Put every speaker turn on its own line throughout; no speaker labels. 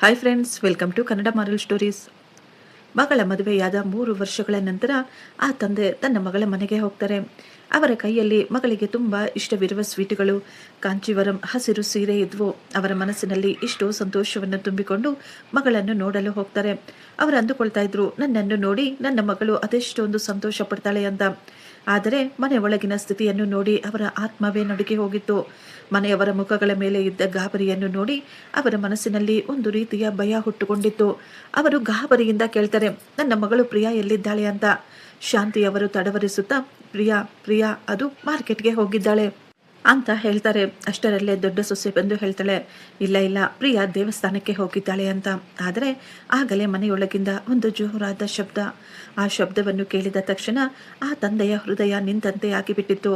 Hi friends, welcome to Kannada moral stories. ಮಗಳ ಮದುವೆಯಾದ 3 ವರ್ಷಗಳ ನಂತರ ಆ ತಂದೆ ತನ್ನ ಮಗಳ ಮನೆಗೆ ಹೋಗ್ತಾರೆ. ಅವರ ಕೈಯಲ್ಲಿ ಮಗಳಿಗೆ ತುಂಬ ಇಷ್ಟವಿರುವ ಸ್ವೀಟುಗಳು, ಕಾಂಚೀವರಂ ಹಸಿರು ಸೀರೆ ಇದ್ವು. ಅವರ ಮನಸ್ಸಿನಲ್ಲಿ ಇಷ್ಟು ಸಂತೋಷವನ್ನು ತುಂಬಿಕೊಂಡು ಮಗಳನ್ನು ನೋಡಲು ಹೋಗ್ತಾರೆ. ಅವರು ಅಂದುಕೊಳ್ತಾ ಇದ್ರು, ನನ್ನನ್ನು ನೋಡಿ ನನ್ನ ಮಗಳು ಅದೆಷ್ಟೊಂದು ಸಂತೋಷ ಪಡ್ತಾಳೆ ಅಂತ. ಆದರೆ ಮನೆ ಒಳಗಿನ ಸ್ಥಿತಿಯನ್ನು ನೋಡಿ ಅವರ ಆತ್ಮವೇ ನಡುಗಿ ಹೋಗಿತ್ತು. ಮನೆಯವರ ಮುಖಗಳ ಮೇಲೆ ಇದ್ದ ಗಾಬರಿಯನ್ನು ನೋಡಿ ಅವರ ಮನಸ್ಸಿನಲ್ಲಿ ಒಂದು ರೀತಿಯ ಭಯ ಹುಟ್ಟುಕೊಂಡಿತ್ತು. ಅವರು ಗಾಬರಿಯಿಂದ ಕೇಳ್ತಾರೆ, ನನ್ನ ಮಗಳು ಪ್ರಿಯಾ ಎಲ್ಲಿದ್ದಾಳೆ ಅಂತ. ಶಾಂತಿ ಅವರು ತಡವರಿಸುತ್ತಾ, ಪ್ರಿಯಾ ಪ್ರಿಯಾ ಅದು ಮಾರ್ಕೆಟ್ಗೆ ಹೋಗಿದ್ದಾಳೆ ಅಂತ ಹೇಳ್ತಾರೆ. ಅಷ್ಟರಲ್ಲೇ ದೊಡ್ಡ ಸೊಸೆ ಬಂದು ಹೇಳ್ತಾಳೆ, ಇಲ್ಲ ಇಲ್ಲ, ಪ್ರಿಯಾ ದೇವಸ್ಥಾನಕ್ಕೆ ಹೋಗಿದ್ದಾಳೆ ಅಂತ. ಆದರೆ ಆಗಲೇ ಮನೆಯೊಳಗಿಂದ ಒಂದು ಜೋರಾದ ಶಬ್ದ. ಆ ಶಬ್ದವನ್ನು ಕೇಳಿದ ತಕ್ಷಣ ಆ ತಂದೆಯ ಹೃದಯ ನಿಂತಂತೆ ಆಗಿಬಿಟ್ಟಿತ್ತು.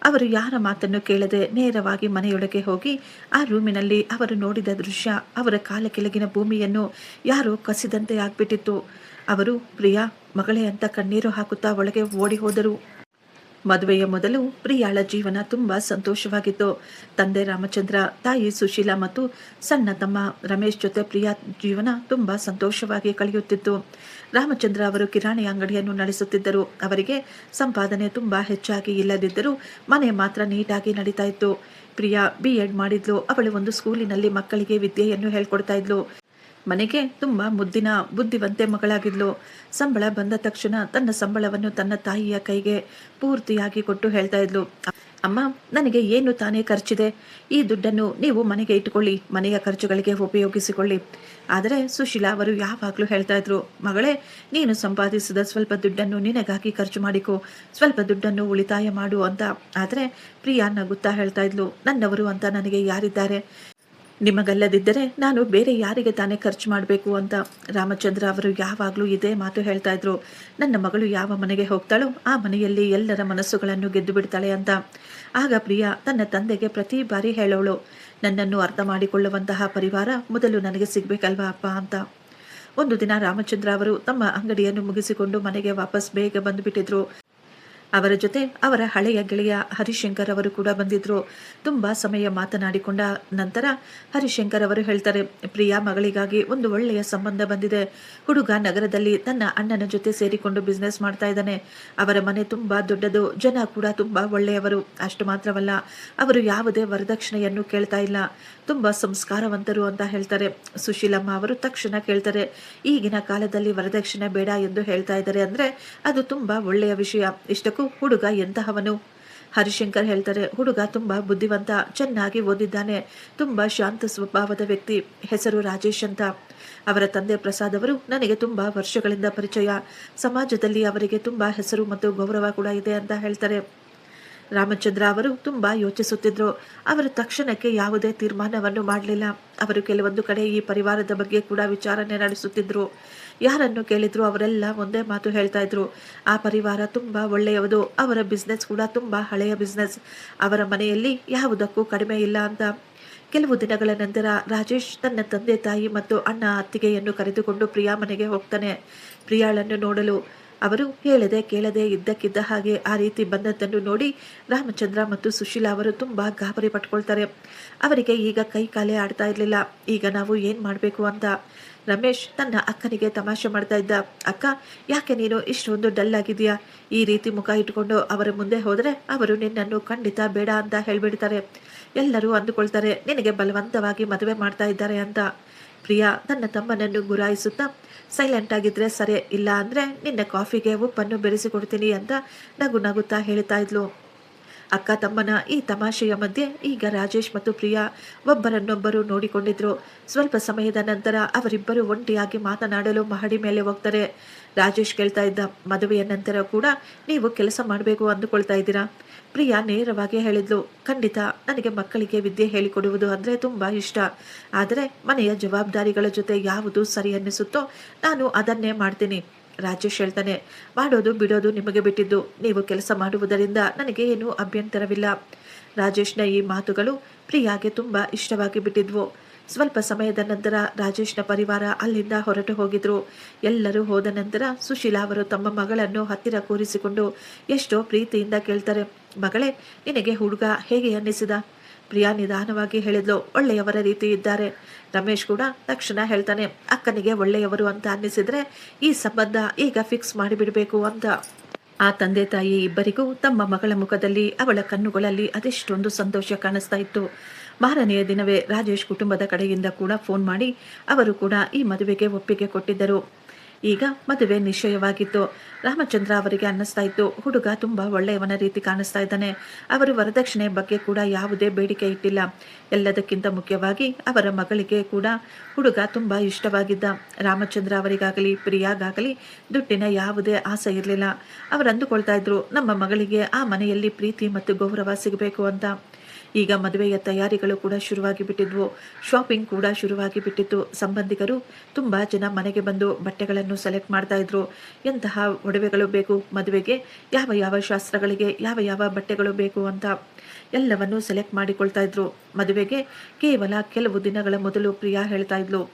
ಅವರು ಯಾರ ಮಾತನ್ನು ಕೇಳದೆ ನೇರವಾಗಿ ಮನೆಯೊಳಗೆ ಹೋಗಿ ಆ ರೂಮಿನಲ್ಲಿ ಅವರು ನೋಡಿದ ದೃಶ್ಯ, ಅವರ ಕಾಲ ಕೆಳಗಿನ ಭೂಮಿಯನ್ನು ಯಾರೋ ಕಸಿದಂತೆ ಆಗ್ಬಿಟ್ಟಿತ್ತು. ಅವರು ಪ್ರಿಯಾ ಮಗಳೇ ಅಂತ ಕಣ್ಣೀರು ಹಾಕುತ್ತಾ ಒಳಗೆ ಓಡಿ ಹೋದರು. ಮದುವೆಯ ಮೊದಲು ಪ್ರಿಯಾಳ ಜೀವನ ತುಂಬಾ ಸಂತೋಷವಾಗಿತ್ತು. ತಂದೆ ರಾಮಚಂದ್ರ, ತಾಯಿ ಸುಶೀಲಾ ಮತ್ತು ಸಣ್ಣ ತಮ್ಮ ರಮೇಶ್ ಜೊತೆ ಪ್ರಿಯಾ ಜೀವನ ತುಂಬಾ ಸಂತೋಷವಾಗಿ ಕಳೆಯುತ್ತಿತ್ತು. ರಾಮಚಂದ್ರ ಅವರು ಕಿರಾಣಿ ಅಂಗಡಿಯನ್ನು ನಡೆಸುತ್ತಿದ್ದರು. ಅವರಿಗೆ ಸಂಪಾದನೆ ತುಂಬಾ ಹೆಚ್ಚಾಗಿ ಇಲ್ಲದಿದ್ದರೂ ಮನೆ ಮಾತ್ರ ನೀಟಾಗಿ ನಡೀತಾ ಇತ್ತು. ಪ್ರಿಯಾ BEd ಮಾಡಿದ್ಲು. ಅವಳು ಒಂದು ಸ್ಕೂಲಿನಲ್ಲಿ ಮಕ್ಕಳಿಗೆ ವಿದ್ಯೆಯನ್ನು ಹೇಳ್ಕೊಡ್ತಾ ಇದ್ಲು. ಮನೆಗೆ ತುಂಬ ಮುದ್ದಿನ ಬುದ್ಧಿವಂತೆ ಮಗಳಾಗಿದ್ಲು. ಸಂಬಳ ಬಂದ ತಕ್ಷಣ ತನ್ನ ಸಂಬಳವನ್ನು ತನ್ನ ತಾಯಿಯ ಕೈಗೆ ಪೂರ್ತಿಯಾಗಿ ಕೊಟ್ಟು ಹೇಳ್ತಾ ಇದ್ಲು, ಅಮ್ಮ ನನಗೆ ಏನು ತಾನೇ ಖರ್ಚಿದೆ, ಈ ದುಡ್ಡನ್ನು ನೀವು ಮನೆಗೆ ಇಟ್ಟುಕೊಳ್ಳಿ, ಮನೆಯ ಖರ್ಚುಗಳಿಗೆ ಉಪಯೋಗಿಸಿಕೊಳ್ಳಿ. ಆದರೆ ಸುಶೀಲಾ ಅವರು ಯಾವಾಗಲೂ ಹೇಳ್ತಾ ಇದ್ರು, ಮಗಳೇ ನೀನು ಸಂಪಾದಿಸಿದ ಸ್ವಲ್ಪ ದುಡ್ಡನ್ನು ನಿನಗಾಗಿ ಖರ್ಚು ಮಾಡಿಕೊ, ಸ್ವಲ್ಪ ದುಡ್ಡನ್ನು ಉಳಿತಾಯ ಮಾಡು ಅಂತ. ಆದರೆ ಪ್ರಿಯಾ ನಗುತ್ತಾ ಹೇಳ್ತಾ ಇದ್ಲು, ನನ್ನವರು ಅಂತ ನನಗೆ ಯಾರಿದ್ದಾರೆ, ನಿಮಗಲ್ಲದಿದ್ದರೆ ನಾನು ಬೇರೆ ಯಾರಿಗೆ ತಾನೇ ಖರ್ಚು ಮಾಡಬೇಕು ಅಂತ. ರಾಮಚಂದ್ರ ಅವರು ಯಾವಾಗಲೂ ಇದೇ ಮಾತು ಹೇಳ್ತಾ ಇದ್ರು, ನನ್ನ ಮಗಳು ಯಾವ ಮನೆಗೆ ಹೋಗ್ತಾಳೋ ಆ ಮನೆಯಲ್ಲಿ ಎಲ್ಲರ ಮನಸ್ಸುಗಳನ್ನು ಗೆದ್ದು ಬಿಡ್ತಾಳೆ ಅಂತ. ಆಗ ಪ್ರಿಯಾ ತನ್ನ ತಂದೆಗೆ ಪ್ರತಿ ಬಾರಿ ಹೇಳೋಳು, ನನ್ನನ್ನು ಅರ್ಥ ಮಾಡಿಕೊಳ್ಳುವಂತಹ ಪರಿವಾರ ಮೊದಲು ನನಗೆ ಸಿಗ್ಬೇಕಲ್ವಾ ಅಪ್ಪ ಅಂತ. ಒಂದು ದಿನ ರಾಮಚಂದ್ರ ಅವರು ತಮ್ಮ ಅಂಗಡಿಯನ್ನು ಮುಗಿಸಿಕೊಂಡು ಮನೆಗೆ ವಾಪಸ್ ಬೇಗ ಬಂದುಬಿಟ್ಟಿದ್ರು. ಅವರ ಜೊತೆ ಅವರ ಹಳೆಯ ಗೆಳೆಯ ಹರಿಶಂಕರ್ ಅವರು ಕೂಡ ಬಂದಿದ್ರು. ತುಂಬ ಸಮಯ ಮಾತನಾಡಿಕೊಂಡ ನಂತರ ಹರಿಶಂಕರ್ ಅವರು ಹೇಳ್ತಾರೆ, ಪ್ರಿಯಾ ಮಗಳಿಗಾಗಿ ಒಂದು ಒಳ್ಳೆಯ ಸಂಬಂಧ ಬಂದಿದೆ. ಹುಡುಗ ನಗರದಲ್ಲಿ ತನ್ನ ಅಣ್ಣನ ಜೊತೆ ಸೇರಿಕೊಂಡು ಬಿಸ್ನೆಸ್ ಮಾಡ್ತಾ ಇದ್ದಾನೆ. ಅವರ ಮನೆ ತುಂಬ ದೊಡ್ಡದು, ಜನ ಕೂಡ ತುಂಬ ಒಳ್ಳೆಯವರು. ಅಷ್ಟು ಮಾತ್ರವಲ್ಲ, ಅವರು ಯಾವುದೇ ವರದಕ್ಷಿಣೆಯನ್ನು ಕೇಳ್ತಾ ಇಲ್ಲ, ತುಂಬ ಸಂಸ್ಕಾರವಂತರು ಅಂತ ಹೇಳ್ತಾರೆ. ಸುಶೀಲಮ್ಮ ಅವರು ತಕ್ಷಣ ಕೇಳ್ತಾರೆ, ಈಗಿನ ಕಾಲದಲ್ಲಿ ವರದಕ್ಷಿಣೆ ಬೇಡ ಎಂದು ಹೇಳ್ತಾ ಇದ್ದಾರೆ ಅಂದರೆ ಅದು ತುಂಬ ಒಳ್ಳೆಯ ವಿಷಯ. ಇಷ್ಟಕ್ಕೂ ಹುಡುಗ ಎಂತಹವನು? ಹರಿಶಂಕರ್ ಹೇಳ್ತಾರೆ, ಹುಡುಗ ತುಂಬಾ ಬುದ್ಧಿವಂತ, ಚೆನ್ನಾಗಿ ಓದಿದ್ದಾನೆ, ತುಂಬಾ ಶಾಂತ ಸ್ವಭಾವದ ವ್ಯಕ್ತಿ. ಹೆಸರು ರಾಜೇಶ್ ಅಂತ. ಅವರ ತಂದೆ ಪ್ರಸಾದ್ ಅವರು ನನಗೆ ತುಂಬಾ ವರ್ಷಗಳಿಂದ ಪರಿಚಯ. ಸಮಾಜದಲ್ಲಿ ಅವರಿಗೆ ತುಂಬಾ ಹೆಸರು ಮತ್ತು ಗೌರವ ಕೂಡ ಇದೆ ಅಂತ ಹೇಳ್ತಾರೆ. ರಾಮಚಂದ್ರ ಅವರು ತುಂಬಾ ಯೋಚಿಸುತ್ತಿದ್ರು. ಅವರು ತಕ್ಷಣಕ್ಕೆ ಯಾವುದೇ ತೀರ್ಮಾನವನ್ನು ಮಾಡಲಿಲ್ಲ. ಅವರು ಕೆಲವೊಂದು ಕಡೆ ಈ ಪರಿವಾರದ ಬಗ್ಗೆ ಕೂಡ ವಿಚಾರಣೆ ನಡೆಸುತ್ತಿದ್ರು. ಯಾರನ್ನು ಕೇಳಿದ್ರು ಅವರೆಲ್ಲ ಒಂದೇ ಮಾತು ಹೇಳ್ತಾ ಇದ್ರು, ಆ ಪರಿವಾರ ತುಂಬಾ ಒಳ್ಳೆಯದು, ಅವರ ಬಿಸ್ನೆಸ್ ಕೂಡ ತುಂಬಾ ಹಳೆಯ ಬಿಸ್ನೆಸ್, ಅವರ ಮನೆಯಲ್ಲಿ ಯಾವುದಕ್ಕೂ ಕಡಿಮೆ ಇಲ್ಲ ಅಂತ. ಕೆಲವು ದಿನಗಳ ನಂತರ ರಾಜೇಶ್ ತನ್ನ ತಂದೆ ತಾಯಿ ಮತ್ತು ಅಣ್ಣ ಅತ್ತಿಗೆಯನ್ನು ಕರೆದುಕೊಂಡು ಪ್ರಿಯಾ ಮನೆಗೆ ಹೋಗ್ತಾನೆ. ಪ್ರಿಯಾಳನ್ನು ನೋಡಲು. ಅವರು ಹೇಳದೆ ಕೇಳದೆ ಇದ್ದಕ್ಕಿದ್ದ ಹಾಗೆ ಆ ರೀತಿ ಬಂದದ್ದನ್ನು ನೋಡಿ ರಾಮಚಂದ್ರ ಮತ್ತು ಸುಶೀಲಾ ಅವರು ತುಂಬಾ ಗಾಬರಿ ಪಟ್ಕೊಳ್ತಾರೆ. ಅವರಿಗೆ ಈಗ ಕೈ ಕಾಲೇ ಆಡ್ತಾ ಇರಲಿಲ್ಲ. ಈಗ ನಾವು ಏನ್ ಮಾಡಬೇಕು ಅಂತ. ರಮೇಶ್ ತನ್ನ ಅಕ್ಕನಿಗೆ ತಮಾಷೆ ಮಾಡ್ತಾ ಇದ್ದ, ಅಕ್ಕ ಯಾಕೆ ನೀನು ಇಷ್ಟೊಂದು ಡಲ್ ಆಗಿದೆಯಾ, ಈ ರೀತಿ ಮುಖ ಇಟ್ಕೊಂಡು ಅವರ ಮುಂದೆ ಹೋದರೆ ಅವರು ನಿನ್ನನ್ನು ಖಂಡಿತ ಬೇಡ ಅಂತ ಹೇಳ್ಬಿಡ್ತಾರೆ. ಎಲ್ಲರೂ ಅಂದುಕೊಳ್ತಾರೆ ನಿನಗೆ ಬಲವಂತವಾಗಿ ಮದುವೆ ಮಾಡ್ತಾ ಇದ್ದಾರೆ ಅಂತ. ಪ್ರಿಯಾ ತನ್ನ ತಮ್ಮನನ್ನು ಗುರಾಯಿಸುತ್ತಾ, ಸೈಲೆಂಟ್ ಆಗಿದ್ರೆ ಸರಿ, ಇಲ್ಲ ಅಂದ್ರೆ ನಿನ್ನ ಕಾಫಿಗೆ ಉಪ್ಪನ್ನು ಬೆರೆಸಿಕೊಡ್ತೀನಿ ಅಂತ ನಗು ನಗುತ್ತಾ ಹೇಳ್ತಾ ಇದ್ಲು. ಅಕ್ಕ ತಮ್ಮನ ಈ ತಮಾಷೆಯ ಮಧ್ಯೆ ಈಗ ರಾಜೇಶ್ ಮತ್ತು ಪ್ರಿಯಾ ಒಬ್ಬರನ್ನೊಬ್ಬರು ನೋಡಿಕೊಂಡಿದ್ರು. ಸ್ವಲ್ಪ ಸಮಯದ ನಂತರ ಅವರಿಬ್ಬರು ಒಂಟಿಯಾಗಿ ಮಾತನಾಡಲು ಮಹಡಿ ಮೇಲೆ ಹೋಗ್ತಾರೆ. ರಾಜೇಶ್ ಕೇಳ್ತಾ ಇದ್ದ, ಮದುವೆಯ ನಂತರ ಕೂಡ ನೀವು ಕೆಲಸ ಮಾಡಬೇಕು ಅಂದುಕೊಳ್ತಾ ಇದ್ದೀರಾ? ಪ್ರಿಯಾ ನೇರವಾಗಿ ಹೇಳಿದ್ಲು, ಖಂಡಿತ, ನನಗೆ ಮಕ್ಕಳಿಗೆ ವಿದ್ಯೆ ಹೇಳಿಕೊಡುವುದು ಅಂದರೆ ತುಂಬ ಇಷ್ಟ. ಆದರೆ ಮನೆಯ ಜವಾಬ್ದಾರಿಗಳ ಜೊತೆ ಯಾವುದು ಸರಿ ಅನ್ನಿಸುತ್ತೋ ನಾನು ಅದನ್ನೇ ಮಾಡ್ತೀನಿ. ರಾಜೇಶ್ ಹೇಳ್ತಾನೆ, ಮಾಡೋದು ಬಿಡೋದು ನಿಮಗೆ ಬಿಟ್ಟಿದ್ದು, ನೀವು ಕೆಲಸ ಮಾಡುವುದರಿಂದ ನನಗೆ ಏನೂ ಅಭ್ಯಂತರವಿಲ್ಲ. ರಾಜೇಶ್ನ ಈ ಮಾತುಗಳು ಪ್ರಿಯಾಗೆ ತುಂಬ ಇಷ್ಟವಾಗಿ ಬಿಟ್ಟಿದ್ವು. ಸ್ವಲ್ಪ ಸಮಯದ ನಂತರ ರಾಜೇಶ್ನ ಪರಿವಾರ ಅಲ್ಲಿಂದ ಹೊರಟು ಹೋಗಿದ್ರು. ಎಲ್ಲರೂ ಹೋದ ನಂತರ ಸುಶೀಲಾ ಅವರು ತಮ್ಮ ಮಗಳನ್ನು ಹತ್ತಿರ ಕೂರಿಸಿಕೊಂಡು ಎಷ್ಟೋ ಪ್ರೀತಿಯಿಂದ ಕೇಳ್ತಾರೆ, ಮಗಳೇ ನಿನಗೆ ಹುಡುಗ ಹೇಗೆ ಅನ್ನಿಸಿದ? ಪ್ರಿಯಾ ನಿಧಾನವಾಗಿ ಹೇಳಿದ್ಲು, ಒಳ್ಳೆಯವರ ರೀತಿ ಇದ್ದಾರೆ. ರಮೇಶ್ ಕೂಡ ತಕ್ಷಣ ಹೇಳ್ತಾನೆ, ಅಕ್ಕನಿಗೆ ಒಳ್ಳೆಯವರು ಅಂತ ಅನ್ನಿಸಿದ್ರೆ ಈ ಸಂಬಂಧ ಈಗ ಫಿಕ್ಸ್ ಮಾಡಿಬಿಡಬೇಕು ಅಂತ. ಆ ತಂದೆ ತಾಯಿ ಇಬ್ಬರಿಗೂ ತಮ್ಮ ಮಗಳ ಮುಖದಲ್ಲಿ, ಅವಳ ಕಣ್ಣುಗಳಲ್ಲಿ ಅದೆಷ್ಟೊಂದು ಸಂತೋಷ ಕಾಣಿಸ್ತಾ ಇತ್ತು. ಮಾರನೆಯ ದಿನವೇ ರಾಜೇಶ್ ಕುಟುಂಬದ ಕಡೆಯಿಂದ ಕೂಡ ಫೋನ್ ಮಾಡಿ ಅವರು ಕೂಡ ಈ ಮದುವೆಗೆ ಒಪ್ಪಿಗೆ ಕೊಟ್ಟಿದ್ದರು. ಈಗ ಮದುವೆ ನಿಶ್ಚಯವಾಗಿತ್ತು. ರಾಮಚಂದ್ರ ಅವರಿಗೆ ಅನ್ನಿಸ್ತಾ ಇತ್ತು, ಹುಡುಗ ತುಂಬ ಒಳ್ಳೆಯವನ ರೀತಿ ಕಾಣಿಸ್ತಾ ಇದ್ದಾನೆ. ಅವರು ವರದಕ್ಷಿಣೆ ಬಗ್ಗೆ ಕೂಡ ಯಾವುದೇ ಬೇಡಿಕೆ ಇಟ್ಟಿಲ್ಲ. ಎಲ್ಲದಕ್ಕಿಂತ ಮುಖ್ಯವಾಗಿ ಅವರ ಮಗಳಿಗೆ ಕೂಡ ಹುಡುಗ ತುಂಬ ಇಷ್ಟವಾಗಿದ್ದ. ರಾಮಚಂದ್ರ ಅವರಿಗಾಗಲಿ ಪ್ರಿಯಾಗಾಗಲಿ ದುಡ್ಡಿನ ಯಾವುದೇ ಆಸೆ ಇರಲಿಲ್ಲ. ಅವರು ಅಂದುಕೊಳ್ತಾ ಇದ್ರು, ನಮ್ಮ ಮಗಳಿಗೆ ಆ ಮನೆಯಲ್ಲಿ ಪ್ರೀತಿ ಮತ್ತು ಗೌರವ ಸಿಗಬೇಕು ಅಂತ. ಈಗ ಮದುವೆಯ ತಯಾರಿಗಳು ಕೂಡ ಶುರುವಾಗಿ ಬಿಟ್ಟಿದ್ವು. ಶಾಪಿಂಗ್ ಕೂಡ ಶುರುವಾಗಿ ಬಿಟ್ಟಿತ್ತು. ಸಂಬಂಧಿಕರು ತುಂಬ ಜನ ಮನೆಗೆ ಬಂದು ಬಟ್ಟೆಗಳನ್ನು ಸೆಲೆಕ್ಟ್ ಮಾಡ್ತಾ ಇದ್ರು. ಎಂತಹ ಒಡವೆಗಳು ಬೇಕು ಮದುವೆಗೆ, ಯಾವ ಯಾವ ಶಾಸ್ತ್ರಗಳಿಗೆ ಯಾವ ಯಾವ ಬಟ್ಟೆಗಳು ಬೇಕು ಅಂತ ಎಲ್ಲವನ್ನೂ ಸೆಲೆಕ್ಟ್ ಮಾಡಿಕೊಳ್ತಾ ಇದ್ರು. ಮದುವೆಗೆ ಕೇವಲ ಕೆಲವು ದಿನಗಳ ಮೊದಲು ಪ್ರಿಯಾ ಹೇಳ್ತಾ ಇದ್ಲು,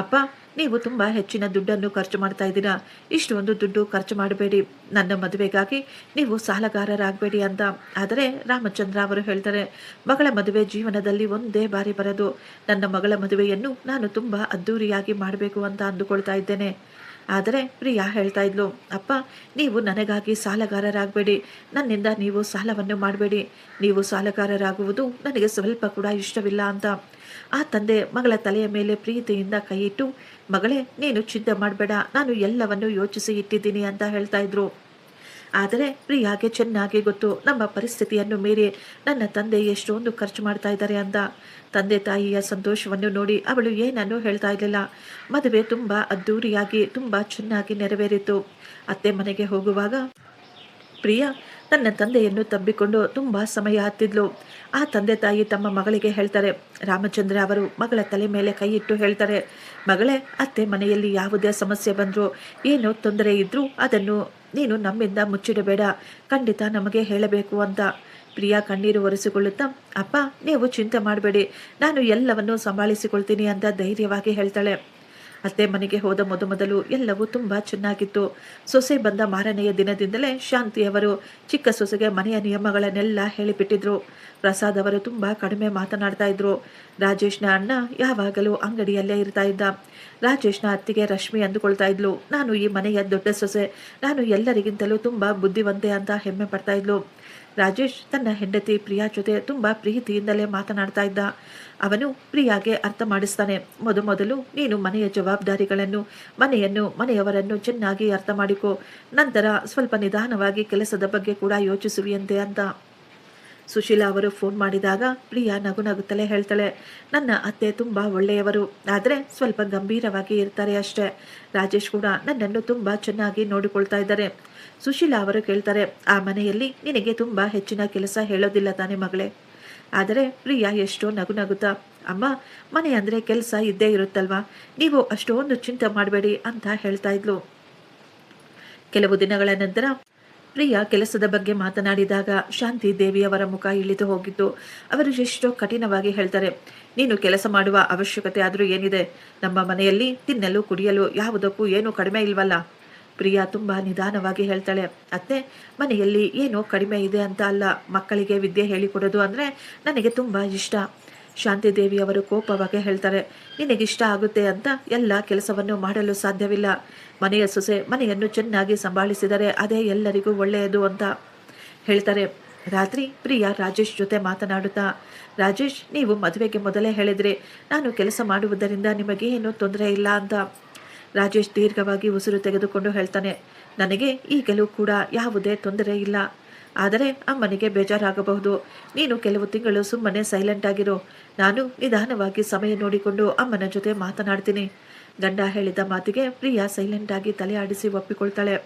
ಅಪ್ಪ, ನೀವು ತುಂಬ ಹೆಚ್ಚಿನ ದುಡ್ಡನ್ನು ಖರ್ಚು ಮಾಡ್ತಾ ಇದ್ದೀರಾ. ಇಷ್ಟೊಂದು ದುಡ್ಡು ಖರ್ಚು ಮಾಡಬೇಡಿ. ನನ್ನ ಮದುವೆಗಾಗಿ ನೀವು ಸಾಲಗಾರರಾಗಬೇಡಿ ಅಂತ. ಆದರೆ ರಾಮಚಂದ್ರ ಅವರು ಹೇಳ್ತಾರೆ, ಮಗಳ ಮದುವೆ ಜೀವನದಲ್ಲಿ ಒಂದೇ ಬಾರಿ ಬರೋದು. ನನ್ನ ಮಗಳ ಮದುವೆಯನ್ನು ನಾನು ತುಂಬ ಅದ್ಧೂರಿಯಾಗಿ ಮಾಡಬೇಕು ಅಂತ ಅಂದುಕೊಳ್ತಾ ಇದ್ದೇನೆ. ಆದರೆ ಪ್ರಿಯಾ ಹೇಳ್ತಾ ಇದ್ಲು, ಅಪ್ಪ, ನೀವು ನನಗಾಗಿ ಸಾಲಗಾರರಾಗಬೇಡಿ. ನನ್ನಿಂದ ನೀವು ಸಾಲವನ್ನು ಮಾಡಬೇಡಿ. ನೀವು ಸಾಲಗಾರರಾಗುವುದು ನನಗೆ ಸ್ವಲ್ಪ ಕೂಡ ಇಷ್ಟವಿಲ್ಲ ಅಂತ. ಆ ತಂದೆ ಮಗಳ ತಲೆಯ ಮೇಲೆ ಪ್ರೀತಿಯಿಂದ ಕೈ ಇಟ್ಟು, ಮಗಳೇ, ನೀನು ಚಿಂತೆ ಮಾಡಬೇಡ, ನಾನು ಎಲ್ಲವನ್ನು ಯೋಚಿಸಿ ಇಟ್ಟಿದ್ದೀನಿ ಅಂತ ಹೇಳ್ತಾ ಇದ್ರು. ಆದರೆ ಪ್ರಿಯಾಗೆ ಚೆನ್ನಾಗಿ ಗೊತ್ತು, ನಮ್ಮ ಪರಿಸ್ಥಿತಿಯನ್ನು ಮೀರಿ ನನ್ನ ತಂದೆ ಎಷ್ಟೊಂದು ಖರ್ಚು ಮಾಡ್ತಾ ಇದ್ದಾರೆ ಅಂತ. ತಂದೆ ತಾಯಿಯ ಸಂತೋಷವನ್ನು ನೋಡಿ ಅವಳು ಏನನ್ನೂ ಹೇಳ್ತಾ ಇರಲಿಲ್ಲ. ಮದುವೆ ತುಂಬ ಅದ್ಧೂರಿಯಾಗಿ ತುಂಬ ಚೆನ್ನಾಗಿ ನೆರವೇರಿತು. ಅತ್ತೆ ಮನೆಗೆ ಹೋಗುವಾಗ ಪ್ರಿಯಾ ತನ್ನ ತಂದೆಯನ್ನು ತಬ್ಬಿಕೊಂಡು ತುಂಬ ಸಮಯ ಹತ್ತಿದ್ಲು. ಆ ತಂದೆ ತಾಯಿ ತಮ್ಮ ಮಗಳಿಗೆ ಹೇಳ್ತಾರೆ, ರಾಮಚಂದ್ರ ಅವರು ಮಗಳ ತಲೆ ಮೇಲೆ ಕೈ ಇಟ್ಟು ಹೇಳ್ತಾರೆ, ಮಗಳೇ, ಅತ್ತೆ ಮನೆಯಲ್ಲಿ ಯಾವುದೇ ಸಮಸ್ಯೆ ಬಂದರೂ ಏನೋ ತೊಂದರೆ ಇದ್ದರೂ ಅದನ್ನು ನೀನು ನಮ್ಮಿಂದ ಮುಚ್ಚಿಡಬೇಡ, ಖಂಡಿತ ನಮಗೆ ಹೇಳಬೇಕು ಅಂತ. ಪ್ರಿಯಾ ಕಣ್ಣೀರು ಒರೆಸಿಕೊಳ್ಳುತ್ತಾ, ಅಪ್ಪ, ನೀವು ಚಿಂತೆ ಮಾಡಬೇಡಿ, ನಾನು ಎಲ್ಲವನ್ನೂ ಸಂಭಾಳಿಸಿಕೊಳ್ತೀನಿ ಅಂತ ಧೈರ್ಯವಾಗಿ ಹೇಳ್ತಾಳೆ. ಅತ್ತೆ ಮನೆಗೆ ಹೋದ ಮೊದಲು ಎಲ್ಲವೂ ತುಂಬ ಚೆನ್ನಾಗಿತ್ತು. ಸೊಸೆ ಬಂದ ಮಾರನೆಯ ದಿನದಿಂದಲೇ ಶಾಂತಿಯವರು ಚಿಕ್ಕ ಸೊಸೆಗೆ ಮನೆಯ ನಿಯಮಗಳನ್ನೆಲ್ಲ ಹೇಳಿಬಿಟ್ಟಿದ್ರು. ಪ್ರಸಾದ್ ಅವರು ತುಂಬ ಕಡಿಮೆ ಮಾತನಾಡ್ತಾ ಇದ್ರು. ರಾಜೇಶ್ನ ಅಣ್ಣ ಯಾವಾಗಲೂ ಅಂಗಡಿಯಲ್ಲೇ ಇರ್ತಾ ಇದ್ದ. ರಾಜೇಶ್ನ ಅತ್ತಿಗೆ ರಶ್ಮಿ ಅಂದುಕೊಳ್ತಾ ಇದ್ಲು, ನಾನು ಈ ಮನೆಯ ದೊಡ್ಡ ಸೊಸೆ, ನಾನು ಎಲ್ಲರಿಗಿಂತಲೂ ತುಂಬ ಬುದ್ಧಿವಂತೆ ಅಂತ ಹೆಮ್ಮೆ ಪಡ್ತಾ ಇದ್ಲು. ರಾಜೇಶ್ ತನ್ನ ಹೆಂಡತಿ ಪ್ರಿಯಾ ಜೊತೆ ತುಂಬ ಪ್ರೀತಿಯಿಂದಲೇ ಮಾತನಾಡ್ತಾ ಇದ್ದ. ಅವನು ಪ್ರಿಯಾಗೆ ಅರ್ಥ ಮಾಡಿಸ್ತಾನೆ, ಮೊದಲು ನೀನು ಮನೆಯ ಜವಾಬ್ದಾರಿಗಳನ್ನು, ಮನೆಯನ್ನು, ಮನೆಯವರನ್ನು ಚೆನ್ನಾಗಿ ಅರ್ಥ ಮಾಡಿಕೊ, ನಂತರ ಸ್ವಲ್ಪ ನಿಧಾನವಾಗಿ ಕೆಲಸದ ಬಗ್ಗೆ ಕೂಡ ಯೋಚಿಸುವಿಯಂತೆ ಅಂತ. ಸುಶೀಲಾ ಅವರು ಫೋನ್ ಮಾಡಿದಾಗ ಪ್ರಿಯಾ ನಗುತ್ತಲೇ ಹೇಳ್ತಾಳೆ, ನನ್ನ ಅತ್ತೆ ತುಂಬ ಒಳ್ಳೆಯವರು, ಆದರೆ ಸ್ವಲ್ಪ ಗಂಭೀರವಾಗಿ ಇರ್ತಾರೆ ಅಷ್ಟೇ. ರಾಜೇಶ್ ಕೂಡ ನನ್ನನ್ನು ತುಂಬ ಚೆನ್ನಾಗಿ ನೋಡಿಕೊಳ್ತಾ ಇದ್ದಾರೆ. ಸುಶೀಲಾ ಅವರು ಕೇಳ್ತಾರೆ, ಆ ಮನೆಯಲ್ಲಿ ನಿನಗೆ ತುಂಬ ಹೆಚ್ಚಿನ ಕೆಲಸ ಹೇಳೋದಿಲ್ಲ ತಾನೇ ಮಗಳೇ? ಆದರೆ ಪ್ರಿಯಾ ಎಷ್ಟೋ ನಗುತ್ತಾ, ಅಮ್ಮ, ಮನೆ ಅಂದರೆ ಕೆಲಸ ಇದ್ದೇ ಇರುತ್ತಲ್ವಾ, ನೀವು ಅಷ್ಟೊಂದು ಚಿಂತೆ ಮಾಡಬೇಡಿ ಅಂತ ಹೇಳ್ತಾ ಇದ್ಲು. ಕೆಲವು ದಿನಗಳ ನಂತರ ಪ್ರಿಯಾ ಕೆಲಸದ ಬಗ್ಗೆ ಮಾತನಾಡಿದಾಗ ಶಾಂತಿ ದೇವಿಯವರ ಮುಖ ಇಳಿದು ಹೋಗಿತ್ತು. ಅವರು ಎಷ್ಟೋ ಕಠಿಣವಾಗಿ ಹೇಳ್ತಾರೆ, ನೀನು ಕೆಲಸ ಮಾಡುವ ಅವಶ್ಯಕತೆ ಆದರೂ ಏನಿದೆ? ನಮ್ಮ ಮನೆಯಲ್ಲಿ ತಿನ್ನಲು ಕುಡಿಯಲು ಯಾವುದಕ್ಕೂ ಏನೂ ಕಡಿಮೆ ಇಲ್ವಲ್ಲ? ಪ್ರಿಯಾ ತುಂಬ ನಿಧಾನವಾಗಿ ಹೇಳ್ತಾಳೆ, ಅತ್ತೆ, ಮನೆಯಲ್ಲಿ ಏನೋ ಕಡಿಮೆ ಇದೆ ಅಂತ ಅಲ್ಲ, ಮಕ್ಕಳಿಗೆ ವಿದ್ಯೆ ಹೇಳಿಕೊಡೋದು ಅಂದರೆ ನನಗೆ ತುಂಬ ಇಷ್ಟ. ಶಾಂತಿದೇವಿಯವರು ಕೋಪವಾಗಿ ಹೇಳ್ತಾರೆ, ನಿನಗಿಷ್ಟ ಆಗುತ್ತೆ ಅಂತ ಎಲ್ಲ ಕೆಲಸವನ್ನು ಮಾಡಲು ಸಾಧ್ಯವಿಲ್ಲ. ಮನೆಯ ಸೊಸೆ ಮನೆಯನ್ನು ಚೆನ್ನಾಗಿ ಸಂಭಾಳಿಸಿದರೆ ಅದೇ ಎಲ್ಲರಿಗೂ ಒಳ್ಳೆಯದು ಅಂತ ಹೇಳ್ತಾರೆ. ರಾತ್ರಿ ಪ್ರಿಯಾ ರಾಜೇಶ್ ಜೊತೆ ಮಾತನಾಡುತ್ತಾ, ರಾಜೇಶ್, ನೀವು ಮದುವೆಗೆ ಮೊದಲೇ ಹೇಳಿದ್ರಿ ನಾನು ಕೆಲಸ ಮಾಡುವುದರಿಂದ ನಿಮಗೇನು ತೊಂದರೆ ಇಲ್ಲ ಅಂತ. ರಾಜೇಶ್ ದೀರ್ಘವಾಗಿ ಉಸಿರು ತೆಗೆದುಕೊಂಡು ಹೇಳ್ತಾನೆ, ನನಗೆ ಈಗಲೂ ಕೂಡ ಯಾವುದೇ ತೊಂದರೆ ಇಲ್ಲ. ಆದರೆ ಅಮ್ಮನಿಗೆ ಬೇಜಾರಾಗಬಹುದು. ನೀನು ಕೆಲವು ತಿಂಗಳು ಸುಮ್ಮನೆ ಸೈಲೆಂಟ್ ಆಗಿರೋ, ನಾನು ನಿಧಾನವಾಗಿ ಸಮಯ ನೋಡಿಕೊಂಡು ಅಮ್ಮನ ಜೊತೆ ಮಾತನಾಡ್ತೀನಿ. ಗಂಡ ಹೇಳಿದ ಮಾತಿಗೆ ಪ್ರಿಯಾ ಸೈಲೆಂಟ್ ಆಗಿ ತಲೆ ಆಡಿಸಿ ಒಪ್ಪಿಕೊಳ್ತಾಳೆ.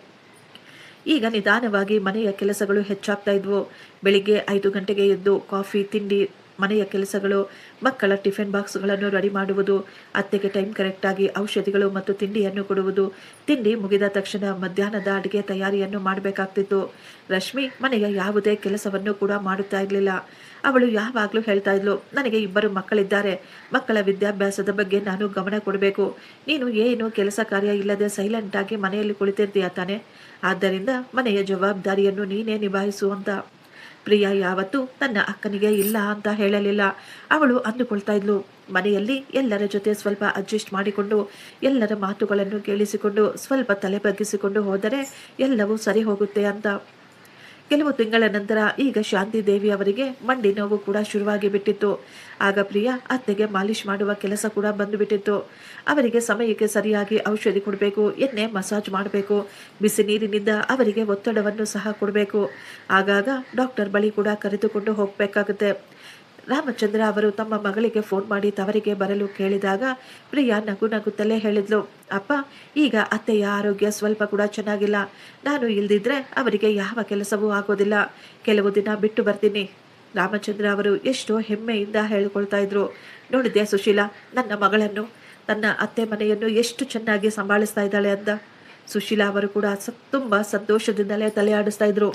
ಈಗ ನಿಧಾನವಾಗಿ ಮನೆಯ ಕೆಲಸಗಳು ಹೆಚ್ಚಾಗ್ತಾ ಇದ್ವು. ಬೆಳಿಗ್ಗೆ 5 ಗಂಟೆಗೆ ಎದ್ದು ಕಾಫಿ, ತಿಂಡಿ, ಮನೆಯ ಕೆಲಸಗಳು, ಮಕ್ಕಳ ಟಿಫಿನ್ ಬಾಕ್ಸ್ಗಳನ್ನು ರೆಡಿ ಮಾಡುವುದು, ಅತ್ತೆಗೆ ಟೈಮ್ ಕರೆಕ್ಟಾಗಿ ಔಷಧಿಗಳು ಮತ್ತು ತಿಂಡಿಯನ್ನು ಕೊಡುವುದು. ತಿಂಡಿ ಮುಗಿದ ತಕ್ಷಣ ಮಧ್ಯಾಹ್ನದ ಅಡುಗೆ ತಯಾರಿಯನ್ನು ಮಾಡಬೇಕಾಗ್ತಿತ್ತು. ರಶ್ಮಿ ಮನೆಯ ಯಾವುದೇ ಕೆಲಸವನ್ನು ಕೂಡ ಮಾಡುತ್ತಾ ಇರಲಿಲ್ಲ. ಅವಳು ಯಾವಾಗಲೂ ಹೇಳ್ತಾ ಇದ್ಲು, ನನಗೆ 2 ಮಕ್ಕಳಿದ್ದಾರೆ, ಮಕ್ಕಳ ವಿದ್ಯಾಭ್ಯಾಸದ ಬಗ್ಗೆ ನಾನು ಗಮನ ಕೊಡಬೇಕು. ನೀನು ಏನು ಕೆಲಸ ಕಾರ್ಯ ಇಲ್ಲದೆ ಸೈಲೆಂಟಾಗಿ ಮನೆಯಲ್ಲಿ ಕುಳಿತಿರ್ತೀಯ ತಾನೆ, ಆದ್ದರಿಂದ ಮನೆಯ ಜವಾಬ್ದಾರಿಯನ್ನು ನೀನೇ ನಿಭಾಯಿಸು ಅಂತ. ಪ್ರಿಯಾ ಯಾವತ್ತೂ ತನ್ನ ಅಕ್ಕನಿಗೆ ಇಲ್ಲ ಅಂತ ಹೇಳಲಿಲ್ಲ. ಅವಳು ಅಂದುಕೊಳ್ತಾ ಇದ್ಲು, ಮನೆಯಲ್ಲಿ ಎಲ್ಲರ ಜೊತೆ ಸ್ವಲ್ಪ ಅಡ್ಜಸ್ಟ್ ಮಾಡಿಕೊಂಡು ಎಲ್ಲರ ಮಾತುಗಳನ್ನು ಕೇಳಿಸಿಕೊಂಡು ಸ್ವಲ್ಪ ತಲೆ ಬಗ್ಗಿಸಿಕೊಂಡು ಹೋದರೆ ಎಲ್ಲವೂ ಸರಿ ಹೋಗುತ್ತೆ ಅಂತ. ಕೆಲವು ತಿಂಗಳ ನಂತರ ಈಗ ಶಾಂತಿ ದೇವಿ ಅವರಿಗೆ ಮಂಡಿ ನೋವು ಕೂಡ ಶುರುವಾಗಿ ಬಿಟ್ಟಿತ್ತು. ಆಗ ಪ್ರಿಯಾ ಅತ್ತೆಗೆ ಮಾಲಿಶ್ ಮಾಡುವ ಕೆಲಸ ಕೂಡ ಬಂದುಬಿಟ್ಟಿತ್ತು. ಅವರಿಗೆ ಸಮಯಕ್ಕೆ ಸರಿಯಾಗಿ ಔಷಧಿ ಕೊಡಬೇಕು, ಎಣ್ಣೆ ಮಸಾಜ್ ಮಾಡಬೇಕು, ಬಿಸಿ ನೀರಿನಿಂದ ಅವರಿಗೆ ಒತ್ತಡವನ್ನು ಸಹ ಕೊಡಬೇಕು. ಆಗಾಗ ಡಾಕ್ಟರ್ ಬಳಿ ಕೂಡ ಕರೆದುಕೊಂಡು ಹೋಗಬೇಕಾಗುತ್ತೆ. ರಾಮಚಂದ್ರ ಅವರು ತಮ್ಮ ಮಗಳಿಗೆ ಫೋನ್ ಮಾಡಿ ತವರಿಗೆ ಬರಲು ಕೇಳಿದಾಗ ಪ್ರಿಯಾ ನಗು ನಗುತ್ತಲೇ ಹೇಳಿದ್ಲು, ಅಪ್ಪ, ಈಗ ಅತ್ತೆಯ ಆರೋಗ್ಯ ಸ್ವಲ್ಪ ಕೂಡ ಚೆನ್ನಾಗಿಲ್ಲ. ನಾನು ಇಲ್ದಿದ್ರೆ ಅವರಿಗೆ ಯಾವ ಕೆಲಸವೂ ಆಗೋದಿಲ್ಲ. ಕೆಲವು ದಿನ ಬಿಟ್ಟು ಬರ್ತೀನಿ. ರಾಮಚಂದ್ರ ಅವರು ಎಷ್ಟೋ ಹೆಮ್ಮೆಯಿಂದ ಹೇಳಿಕೊಳ್ತಾ ಇದ್ರು. ನೋಡಿದ್ಯಾ ಸುಶೀಲಾ, ನನ್ನ ಮಗಳನ್ನು, ತನ್ನ ಅತ್ತೆ ಮನೆಯನ್ನು ಎಷ್ಟು ಚೆನ್ನಾಗಿ ಸಂಭಾಳಿಸ್ತಾ ಇದ್ದಾಳೆ ಅಂತ. ಸುಶೀಲಾ ಅವರು ಕೂಡ ತುಂಬಾ ಸಂತೋಷದಿಂದಲೇ ತಲೆ ಆಡಿಸ್ತಾ ಇದ್ರು.